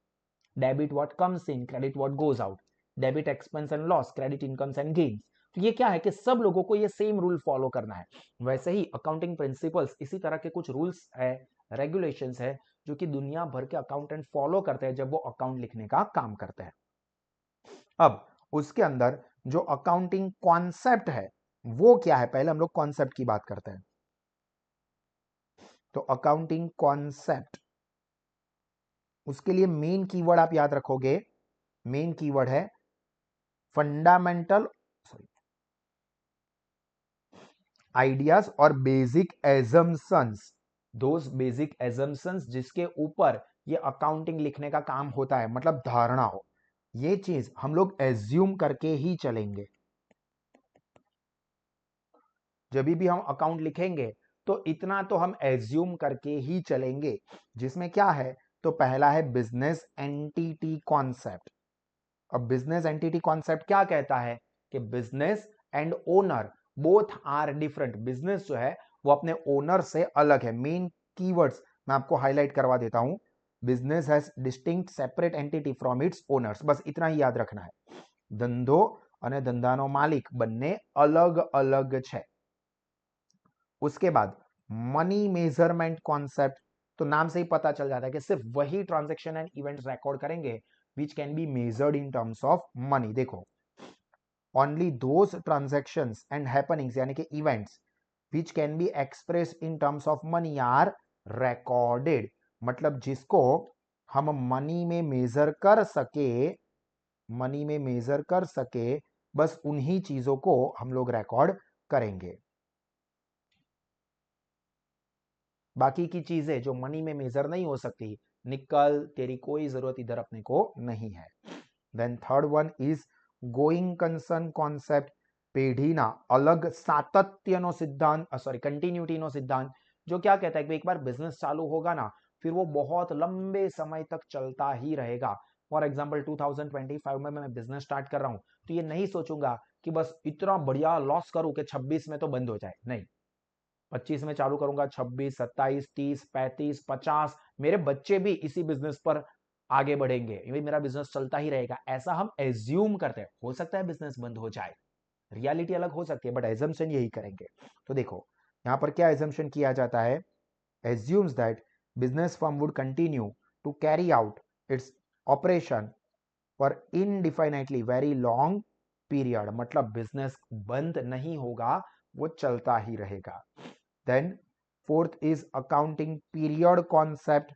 debit what comes in, credit what goes out, debit expense and loss, credit incomes and gains. तो ये क्या है कि सब लोगों को ये सेम रूल फॉलो करना है। वैसे ही अकाउंटिंग प्रिंसिपल्स इसी तरह के कुछ रूल्स है, रेगुलेशंस है, जो कि दुनिया भर के अकाउंटेंट फॉलो करते हैं जब वो अकाउंट लिखने का काम करते हैं। अब उसके अंदर जो अकाउंटिंग कॉन्सेप्ट है वो क्या है, पहले हम लोग कॉन्सेप्ट की बात करते हैं। तो अकाउंटिंग कॉन्सेप्ट, उसके लिए मेन कीवर्ड आप याद रखोगे, मेन कीवर्ड है फंडामेंटल आइडियाज और basic assumptions. Those basic assumptions जिसके ऊपर ये अकाउंटिंग लिखने का काम होता है, मतलब धारणा हो, ये चीज हम लोग एज्यूम करके ही चलेंगे। जब भी हम अकाउंट लिखेंगे तो इतना तो हम एज्यूम करके ही चलेंगे, जिसमें क्या है, तो पहला है बिजनेस एंटिटी कॉन्सेप्ट। अब बिजनेस एंटिटी कॉन्सेप्ट क्या कहता है कि business and owner both are different. Business जो है वो अपने ओनर से अलग है। मेन कीवर्ड्स मैं आपको हाईलाइट करवा देता हूं, business has distinct separate entity from its owners, बस इतना ही याद रखना है। धंधो અને ધંધાનો માલિક બંને અલગ અલગ છે। उसके बाद मनी मेजरमेंट कॉन्सेप्ट, तो नाम से ही पता चल जाता है कि सिर्फ वही ट्रांजैक्शन एंड इवेंट्स रिकॉर्ड करेंगे which can be measured in terms of money. देखो, only those transactions and happenings यानी कि events which can be express in terms of money are recorded. मतलब जिसको हम मनी में मेजर कर सके, मनी में मेजर कर सके, बस उन्हीं चीजों को हम लोग रिकॉर्ड करेंगे। बाकी की चीजें जो मनी में मेजर नहीं हो सकती, निकल तेरी कोई जरूरत इधर अपने को नहीं है। Then third one is going concern concept. પેઢીના અલગ સાતત્યનો સિદ્ધાંત, सॉरी कंटिन्यूटीનો सिद्धांत, जो क्या कहता है कि एक बार बिजनेस चालू होगा ना, फिर वो बहुत लंबे समय तक चलता ही रहेगा। फॉर एग्जाम्पल 2025 में मैं बिजनेस स्टार्ट कर रहा हूं, तो ये नहीं सोचूंगा कि बस इतना बढ़िया लॉस करूं कि 26 में तो बंद हो जाए, नहीं, 25 में चालू करूंगा, 26, 27, 30, 35, 50, मेरे बच्चे भी इसी बिजनेस पर आगे बढ़ेंगे, ये मेरा बिजनेस चलता ही रहेगा, ऐसा हम एज्यूम करते हैं। हो सकता है बिजनेस बंद हो जाए, रियलिटी अलग हो सकती है, बट एजम्पशन यही करेंगे। तो देखो यहां पर क्या एजम्पशन किया जाता है, assumes that business firm would continue to carry out its operation for indefinitely very long period। मतलब बिजनेस बंद नहीं होगा, वो चलता ही रहेगा। Then fourth is accounting period concept.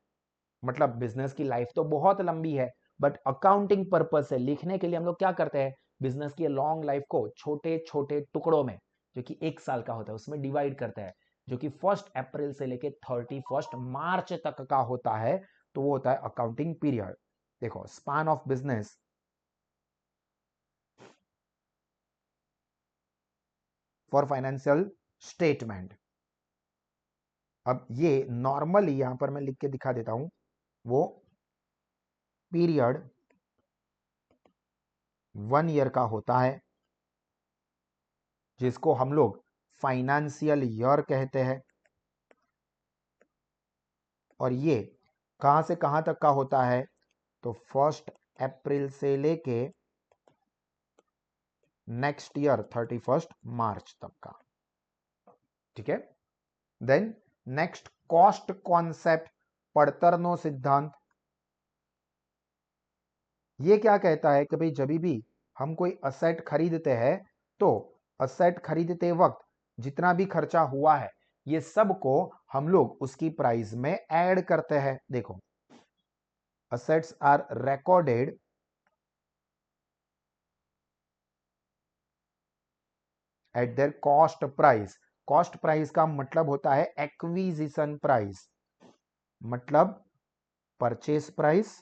मतलब बिजनेस की लाइफ तो बहुत लंबी है, बट अकाउंटिंग पर्पज से लिखने के लिए हम लोग क्या करते हैं, बिजनेस की लॉन्ग लाइफ को छोटे छोटे टुकड़ों में, जो कि 1 साल का होता है, उसमें डिवाइड करते हैं, जो कि 1 अप्रैल से लेके 31 मार्च तक का होता है, तो वो होता है अकाउंटिंग पीरियड। देखो, span of business for financial statement, अब ये नॉर्मली यहां पर मैं लिख के दिखा देता हूं, वो पीरियड 1 ईयर का होता है, जिसको हम लोग फाइनेंशियल ईयर कहते हैं। और ये कहां से कहां तक का होता है, तो 1 अप्रैल से लेके नेक्स्ट ईयर 31 मार्च तक का। ठीक है। देन नेक्स्ट, कॉस्ट कॉन्सेप्ट, पड़तरनो सिद्धांत। ये क्या कहता है कि भाई जब भी हम कोई असेट खरीदते हैं, तो असेट खरीदते वक्त जितना भी खर्चा हुआ है, ये सब को हम लोग उसकी प्राइस में ऐड करते हैं। देखो, assets are recorded at their cost price। Cost price का मतलब होता है एक्विजिशन प्राइस, मतलब purchase price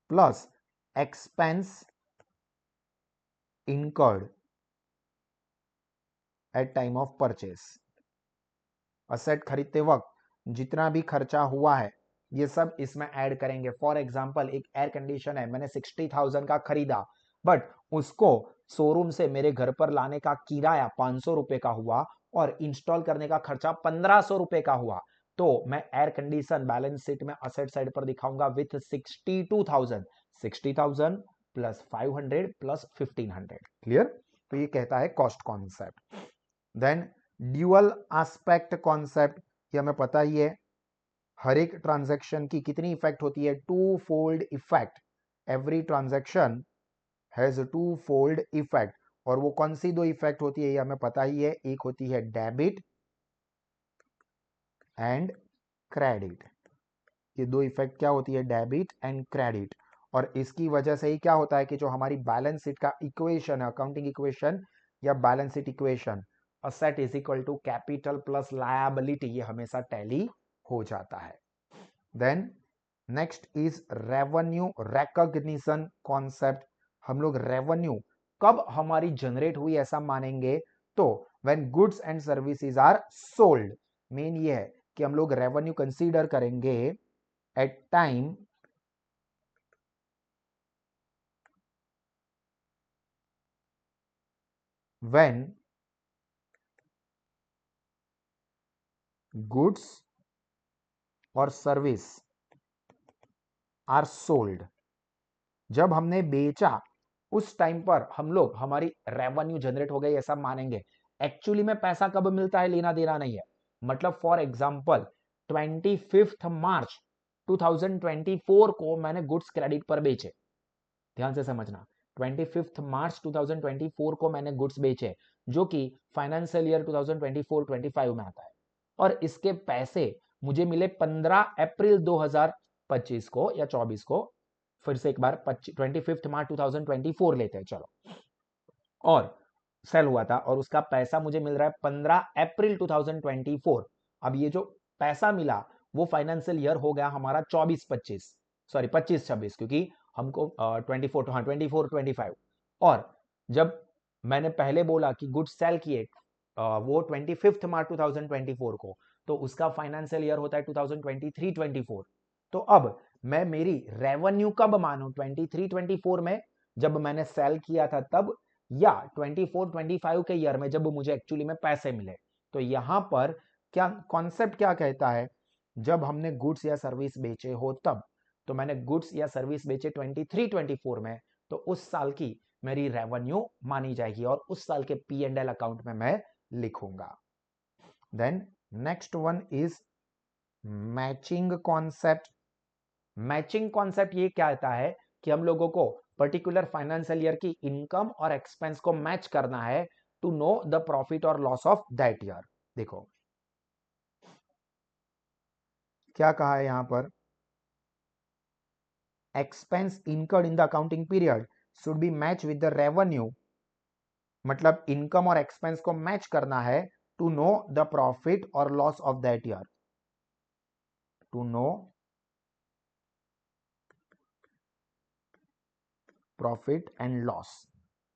plus expense incurred at time of purchase. Asset खरीदते वक्त जितना भी खर्चा हुआ है, ये सब इसमें ऐड करेंगे। फॉर एग्जांपल, एक एयर कंडीशन है, मैंने 60,000 का खरीदा, बट उसको शोरूम से मेरे घर पर लाने का किराया 500 रुपए का हुआ और इंस्टॉल करने का खर्चा 1500 रुपए का हुआ, तो मैं एयर कंडीशन बैलेंस शीट में असेट साइड पर दिखाऊंगा विथ 62,000। 60,000 plus 500 plus 1500। क्लियर? तो ये कहता है cost concept. Then dual aspect concept, ये हमें पता ही है, हर एक ट्रांजैक्शन की कितनी इफेक्ट होती है, two fold effect. Every transaction has two fold effect. और वो कौन सी दो इफेक्ट होती है, ये हमें पता ही है, एक होती है डेबिट एंड क्रेडिट। ये दो इफेक्ट क्या होती है, डेबिट एंड क्रेडिट। और इसकी वजह से ही क्या होता है कि जो हमारी बैलेंस शीट का इक्वेशन है, अकाउंटिंग इक्वेशन या balance sheet equation, asset is equal to capital plus liability, ये हमेशा टैली हो जाता है। Then next is revenue recognition concept. हम लोग रेवेन्यू कब हमारी जनरेट हुई ऐसा मानेंगे, तो when goods and services are sold. Main ये है कि हम लोग रेवेन्यू कंसीडर करेंगे एट टाइम when goods और सर्विस आर सोल्ड। जब हमने बेचा उस टाइम पर हम लोग हमारी रेवेन्यू जनरेट हो गई ऐसा मानेंगे। एक्चुअली में पैसा कब मिलता है, लेना देना नहीं है। मतलब फॉर एग्जांपल 25 मार्च 2024 को मैंने गुड्स क्रेडिट पर बेचे, ध्यान से समझना, 25 मार्च 2024 को मैंने गुड्स बेचे, जो कि फाइनेंशियल ईयर 2024-25 में आता है, और इसके पैसे मुझे मिले 15 अप्रैल 2025 को या 24 को। फिर से एक बार 25 मार्च 2024 लेते हैं, चलो, और सेल हुआ था और उसका पैसा मुझे मिल रहा है 15 अप्रैल 2024। अब ये जो पैसा मिला वो फाइनेंशियल ईयर हो गया हमारा 24-25, सॉरी 25-26, क्योंकि हमको 24, हाँ 24-25। और जब मैंने पहले बोला कि गुड्स सेल किए वो 25 मार्च 2024 को, तो उसका फाइनेंशियल ईयर होता है 2023-24। तो अब मैं मेरी रेवेन्यू कब मानूं, 23-24 में जब मैंने सेल किया था तब, या 24-25 के ईयर में जब मुझे एक्चुअली में पैसे मिले। तो यहां पर क्या कॉन्सेप्ट क्या कहता है, जब हमने गुड्स या सर्विस बेचे हो तब। तो मैंने गुड्स या सर्विस बेचे 23-24 में, तो उस साल की मेरी रेवेन्यू मानी जाएगी और उस साल के P&L अकाउंट में मैं लिखूंगा। Then next one is matching concept. Matching concept ये कहता है कि हम लोगों को पर्टिकुलर फाइनेंशियल ईयर की इनकम और एक्सपेंस को मैच करना है टू नो द प्रॉफिट और लॉस ऑफ दैट ईयर। देखो क्या कहा है यहां पर, expense incurred in the accounting period should be match with the revenue, मतलब इनकम और एक्सपेंस को मैच करना है टू नो द प्रॉफिट और loss of that year, to know profit and loss.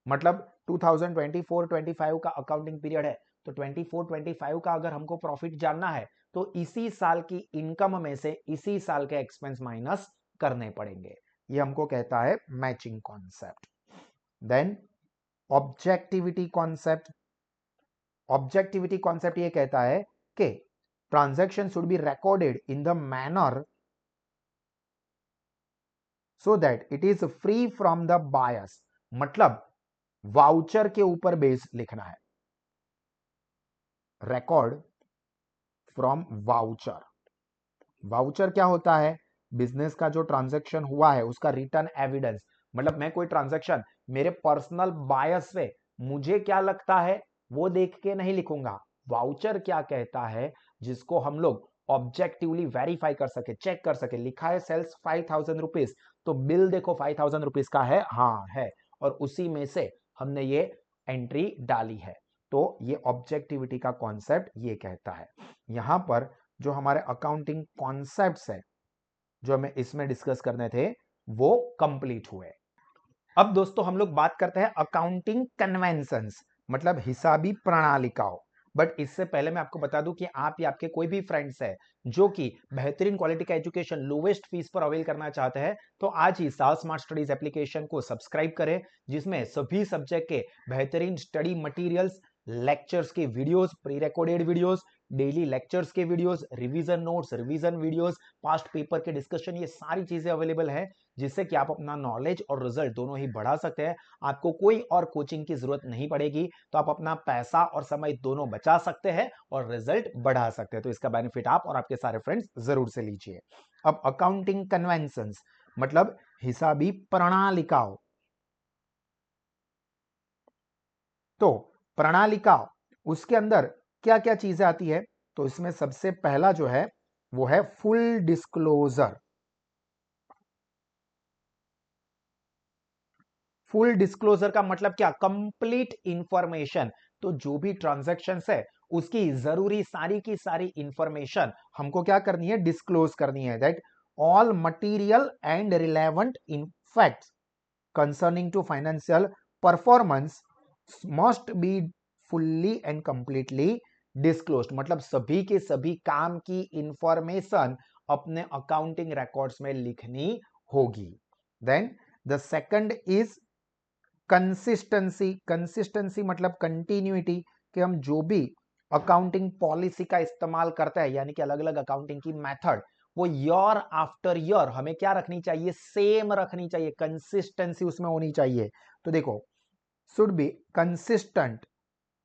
मतलब 2024-25 का अकाउंटिंग पीरियड है, तो 24-25 का अगर हमको प्रॉफिट जानना है तो इसी साल की इनकम में से इसी साल के एक्सपेंस माइनस करने पड़ेंगे। ये हमको कहता है matching concept. Then objectivity concept. Objectivity concept ये कहता है कि transaction should be recorded in the manner so that it is free from the bias. मतलब वाउचर के ऊपर बेस लिखना है, रिकॉर्ड फ्रॉम वाउचर। वाउचर क्या होता है? बिजनेस का जो ट्रांजैक्शन हुआ है उसका रिटर्न एविडेंस। मतलब मैं कोई ट्रांजैक्शन मेरे पर्सनल बायस से मुझे क्या लगता है वो देख के नहीं लिखूंगा। वाउचर क्या कहता है, जिसको हम लोग ऑब्जेक्टिवली वेरीफाई कर सके, चेक कर सके। लिखा है सेल्स 5000 रुपीज, तो बिल देखो 5000 रुपीज का है, हाँ है, और उसी में से हमने ये एंट्री डाली है। तो ये ऑब्जेक्टिविटी का कॉन्सेप्ट ये कहता है। यहां पर जो हमारे अकाउंटिंग कॉन्सेप्ट्स है जो हमें इसमें डिस्कस करने थे वो कंप्लीट हुए। अब दोस्तों हम लोग बात करते हैं अकाउंटिंग कन्वेंशंस, मतलब हिसाबी प्रणालिकाओं। बट इससे पहले मैं आपको बता दूं कि आप या आपके कोई भी फ्रेंड्स है जो कि बेहतरीन क्वालिटी का एजुकेशन लोवेस्ट फीस पर अवेल करना चाहते हैं, तो आज ही साहस स्मार्ट स्टडीज एप्लीकेशन को सब्सक्राइब करें, जिसमें सभी सब्जेक्ट के बेहतरीन स्टडी मटेरियल्स, लेक्चर्स के videos, pre recorded videos, daily lectures के videos, revision notes, revision videos, past paper के डिस्कशन, ये सारी चीजें अवेलेबल है, जिससे कि आप अपना नॉलेज और रिजल्ट दोनों ही बढ़ा सकते हैं। आपको कोई और कोचिंग की जरूरत नहीं पड़ेगी, तो आप अपना पैसा और समय दोनों बचा सकते हैं और रिजल्ट बढ़ा सकते हैं। तो इसका बेनिफिट आप और आपके सारे फ्रेंड्स जरूर से लीजिए। अब अकाउंटिंग कन्वेंशंस मतलब हिसाबी प्रणालिकाओं। तो प्रणालिका उसके अंदर क्या क्या चीजें आती है, तो इसमें सबसे पहला जो है वो है फुल डिस्क्लोजर। फुल डिस्क्लोजर का मतलब क्या? Complete information. तो जो भी ट्रांजैक्शंस है उसकी जरूरी सारी की सारी इंफॉर्मेशन हमको क्या करनी है? डिस्क्लोज करनी है। That all material and relevant in facts concerning to financial performance must be fully and completely disclosed। मतलब सभी के सभी काम की इंफॉर्मेशन अपने अकाउंटिंग रिकॉर्ड्स में लिखनी होगी। Then the second is consistency. Consistency मतलब कंटिन्यूटी, कि हम जो भी अकाउंटिंग पॉलिसी का इस्तेमाल करते हैं, यानी कि अलग अलग अकाउंटिंग की मेथड, वो ईयर आफ्टर ईयर हमें क्या रखनी चाहिए? सेम रखनी चाहिए, कंसिस्टेंसी उसमें होनी चाहिए। तो देखो, should be consistent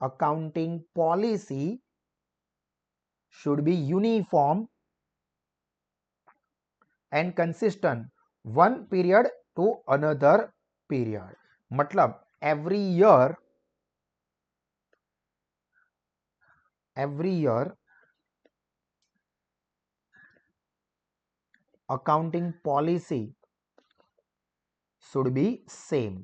accounting policy, should be uniform and consistent one period to another period. मतलब every year accounting policy should be same।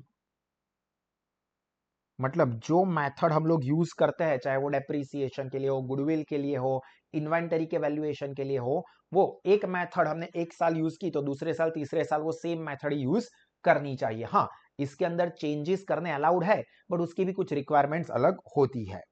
मतलब जो मेथड हम लोग यूज करते हैं, चाहे वो डेप्रिसिएशन के लिए हो, गुडविल के लिए हो, इन्वेंटरी के वैल्यूएशन के लिए हो, वो एक मेथड हमने एक साल यूज की तो दूसरे साल तीसरे साल वो सेम मेथड यूज करनी चाहिए। हाँ, इसके अंदर चेंजेस करने अलाउड है, बट उसकी भी कुछ रिक्वायरमेंट्स अलग होती है।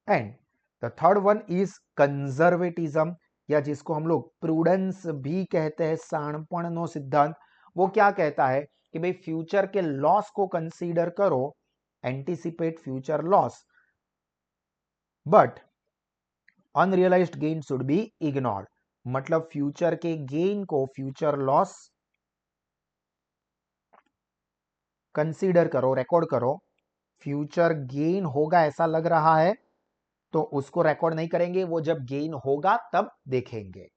And the third one is conservatism, या जिसको हम लोग प्रूडेंस भी कहते हैं, शाणपण सिद्धांत। वो क्या कहता है कि भाई फ्यूचर के लॉस को कंसीडर करो, anticipate future loss, but unrealised gain should be ignored. मतलब फ्यूचर के गेन को, फ्यूचर लॉस कंसीडर करो, रिकॉर्ड करो। फ्यूचर गेन होगा ऐसा लग रहा है तो उसको रिकॉर्ड नहीं करेंगे, वो जब गेन होगा तब देखेंगे।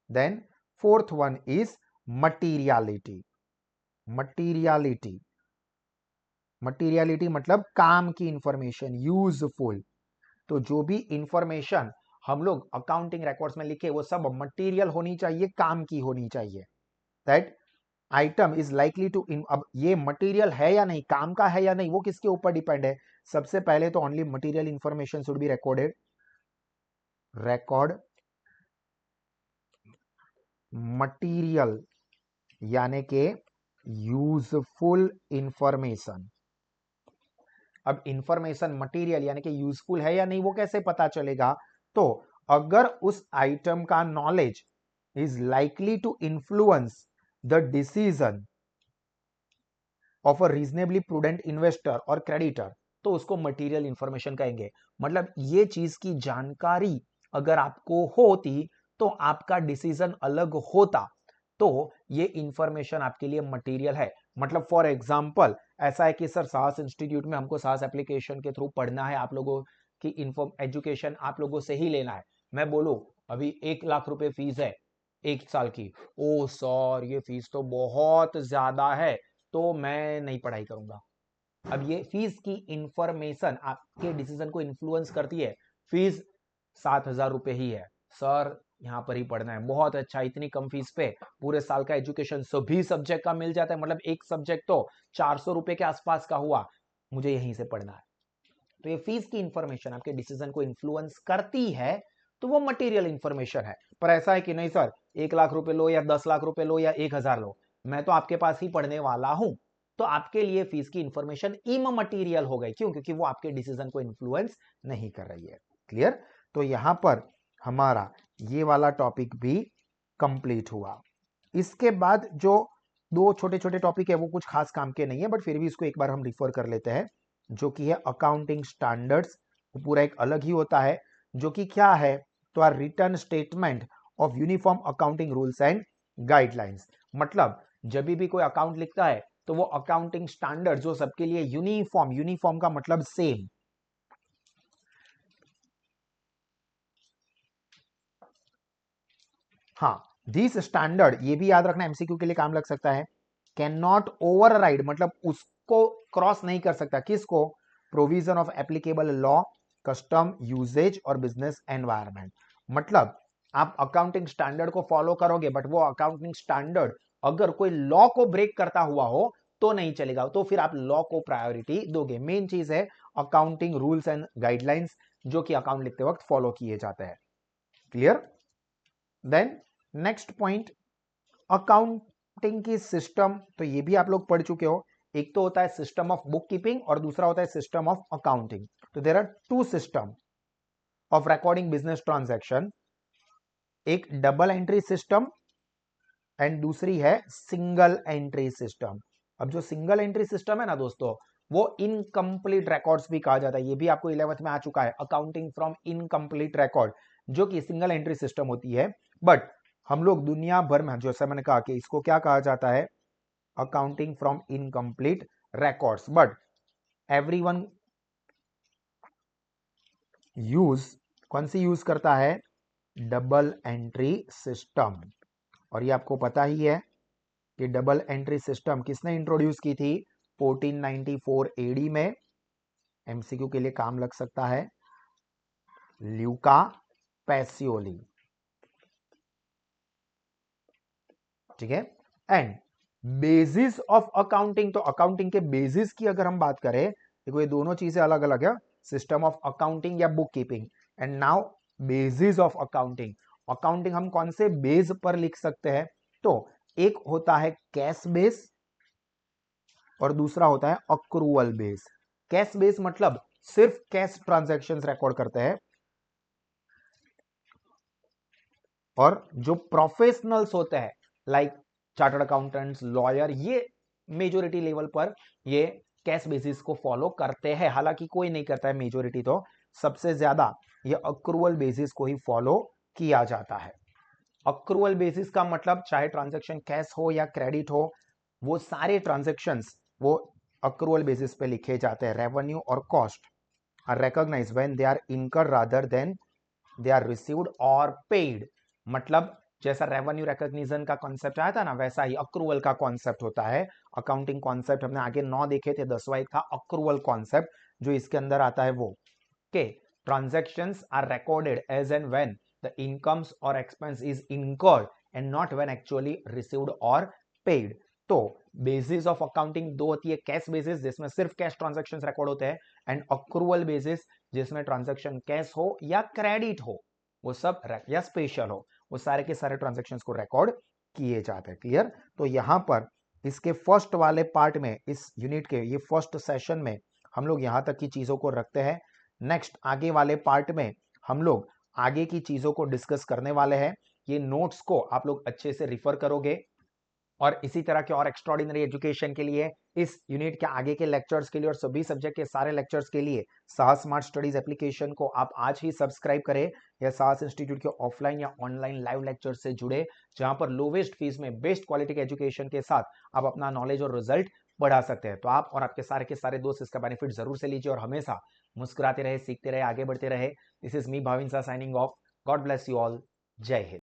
Then fourth one is materiality. Materiality materiality मतलब काम की इंफॉर्मेशन, यूजफुल। तो जो भी इंफॉर्मेशन हम लोग अकाउंटिंग रिकॉर्ड्स में लिखे वो सब मटीरियल होनी चाहिए, काम की होनी चाहिए। That item is likely to, अब ये मटेरियल है या नहीं, काम का है या नहीं, वो किसके ऊपर डिपेंड है? सबसे पहले तो only material information should be recorded. Record material यानी के यूजफुल इंफॉर्मेशन। अब इंफॉर्मेशन मटेरियल यानी कि यूजफुल है या नहीं वो कैसे पता चलेगा? तो अगर उस आइटम का knowledge is likely to influence the decision of a reasonably prudent investor और क्रेडिटर, तो उसको मटेरियल इंफॉर्मेशन कहेंगे। मतलब ये चीज की जानकारी अगर आपको होती तो आपका डिसीजन अलग होता, तो ये इंफॉर्मेशन आपके लिए मटेरियल है। मतलब फॉर एग्जांपल ऐसा है कि सर साहस इंस्टीट्यूट में हमको साहस एप्लीकेशन के थ्रू पढ़ना है, आप लोगों की इन्फो एजुकेशन आप लोगों से ही लेना है। मैं बोलूं अभी 1 लाख रुपए फीस है 1 साल की, ओ सर ये फीस तो बहुत ज्यादा है, तो मैं नहीं पढ़ाई करूंगा। अब ये फीस की इंफॉर्मेशन आपके डिसीजन को इन्फ्लुएंस करती है। फीस 7,000 रुपए ही है, सर यहां पर ही पढ़ना है, बहुत अच्छा, इतनी कम फीस पे पूरे साल का एजुकेशन सभी सब्जेक्ट का मिल जाता है, मतलब एक सब्जेक्ट तो 400 रुपए के आसपास का हुआ, मुझे यहीं से पढ़ना है। तो ये फीस की इंफॉर्मेशन आपके डिसीजन को इन्फ्लुएंस करती है, तो वो मटेरियल इंफॉर्मेशन है। पर ऐसा है कि नहीं सर 1 लाख रुपए लो या 10 लाख रुपए लो या 1,000 लो, मैं तो आपके पास ही पढ़ने वाला हूं, तो आपके लिए फीस की इंफॉर्मेशन इममटेरियल हो गई। क्यों? क्योंकि वो आपके डिसीजन को इन्फ्लुएंस नहीं कर रही है। क्लियर? तो यहां पर हमारा ये वाला टॉपिक भी कंप्लीट हुआ। इसके बाद जो दो छोटे छोटे टॉपिक है वो कुछ खास काम के नहीं है, बट फिर भी इसको एक बार हम रिफर कर लेते हैं, जो कि है अकाउंटिंग स्टैंडर्ड्स। पूरा एक अलग ही होता है, जो कि क्या है, तो are written statement of uniform accounting rules and guidelines. मतलब जब भी कोई अकाउंट लिखता है तो वो अकाउंटिंग स्टैंडर्ड जो सबके लिए यूनिफॉर्म, यूनिफॉर्म का मतलब सेम, हाँ दिस स्टैंडर्ड, ये भी याद रखना एमसीक्यू के लिए काम लग सकता है, कैन नॉट ओवरराइड, मतलब उसको क्रॉस नहीं कर सकता, किसको? Provision of applicable law, custom, usages और बिजनेस एनवायरनमेंट। मतलब आप अकाउंटिंग स्टैंडर्ड को फॉलो करोगे, बट वो अकाउंटिंग स्टैंडर्ड अगर कोई लॉ को ब्रेक करता हुआ हो तो नहीं चलेगा, तो फिर आप लॉ को प्रायोरिटी दोगे। मेन चीज है अकाउंटिंग रूल्स एंड गाइडलाइंस जो कि अकाउंट लिखते वक्त फॉलो किए जाते हैं। Clear? Then next point, accounting की सिस्टम, तो ये भी आप लोग पढ़ चुके हो। एक तो होता है सिस्टम ऑफ बुक कीपिंग और दूसरा होता है सिस्टम ऑफ अकाउंटिंग। तो there are two system of recording business transaction, एक डबल एंट्री सिस्टम एंड दूसरी है सिंगल एंट्री सिस्टम। अब जो सिंगल एंट्री सिस्टम है ना दोस्तों, वो इनकम्प्लीट रिकॉर्ड्स भी कहा जाता है। ये भी आपको 11th में आ चुका है, अकाउंटिंग फ्रॉम इनकम्प्लीट रिकॉर्ड, जो कि सिंगल एंट्री सिस्टम होती है। बट हम लोग दुनिया भर में, जैसा मैंने कहा कि इसको क्या कहा जाता है, accounting from incomplete records, but everyone use, कौन सी यूज करता है? Double entry system. और ये आपको पता ही है कि डबल एंट्री सिस्टम किसने इंट्रोड्यूस की थी? 1494 एडी में। एमसीक्यू के लिए काम लग सकता है, ल्यूका पैसियोली। ठीक है? एंड बेसिस ऑफ अकाउंटिंग, तो अकाउंटिंग के बेसिस की अगर हम बात करें, देखो ये दोनों चीजें अलग अलग है, सिस्टम ऑफ अकाउंटिंग या book keeping, and now basis of accounting. Accounting हम कौन से बेस पर लिख सकते हैं? तो एक होता है कैश बेस और दूसरा होता है अक्रूवल बेस। कैश बेस मतलब सिर्फ कैश ट्रांजैक्शंस रिकॉर्ड करते हैं, और जो प्रोफेशनल्स होते हैं लाइक चार्टर्ड अकाउंटेंट्स, लॉयर, ये मेजोरिटी लेवल पर ये कैश बेसिस को फॉलो करते हैं। हालांकि कोई नहीं करता है मेजोरिटी, तो सबसे ज्यादा ये अक्रूवल बेसिस को ही फॉलो किया जाता है। अक्रूवल बेसिस का मतलब चाहे ट्रांजैक्शन कैश हो या क्रेडिट हो, वो सारे ट्रांजैक्शंस वो अक्रूवल बेसिस पे लिखे जाते हैं। रेवेन्यू और cost are recognise when they are incurred rather than they are received और पेड। मतलब जैसा रेवेन्यू रिकॉग्निशन का कॉन्सेप्ट आया था ना, वैसा ही अक्रूवल का कॉन्सेप्ट होता है। अकाउंटिंग कॉन्सेप्ट हमने आगे 9 देखे थे, 10वां एक था अक्रूवल कॉन्सेप्ट जो इसके अंदर आता है। वो के transactions are recorded as and when the incomes और expense is incurred and not when actually received और पेड। तो बेसिस ऑफ अकाउंटिंग दो होती है, कैश बेसिस जिसमें सिर्फ कैश ट्रांजैक्शंस रिकॉर्ड होते हैं, एंड अक्रूवल बेसिस जिसमें ट्रांजैक्शन कैश हो या क्रेडिट हो, वो सब या स्पेशल हो, वो सारे के सारे ट्रांजैक्शंस को रिकॉर्ड किए जाते हैं। क्लियर? तो यहां पर इसके फर्स्ट वाले पार्ट में, इस यूनिट के ये फर्स्ट सेशन में हम लोग यहाँ तक की चीजों को रखते हैं। नेक्स्ट आगे वाले पार्ट में हम लोग आगे की चीजों को डिस्कस करने वाले हैं। ये नोट्स को आप लोग अच्छे से रिफर करोगे और इसी तरह के और एक्स्ट्राऑर्डिनरी एजुकेशन के लिए, इस यूनिट के आगे के लेक्चर्स के लिए और सभी सब्जेक्ट के सारे लेक्चर्स के लिए साहस स्मार्ट स्टडीज एप्लीकेशन को आप आज ही सब्सक्राइब करें या साहस इंस्टीट्यूट के ऑफलाइन या ऑनलाइन लाइव लेक्चर से जुड़े, जहां पर लोवेस्ट फीस में बेस्ट क्वालिटी के एजुकेशन के साथ आप अपना नॉलेज और रिजल्ट बढ़ा सकते हैं। तो आप और आपके सारे के सारे दोस्त इसका बेनिफिट जरूर से लीजिए और हमेशा मुस्कुराते रहे, सीखते रहे, आगे बढ़ते रहे। दिस इज मी भाविन सा signing off. God bless you all. जय हिंद।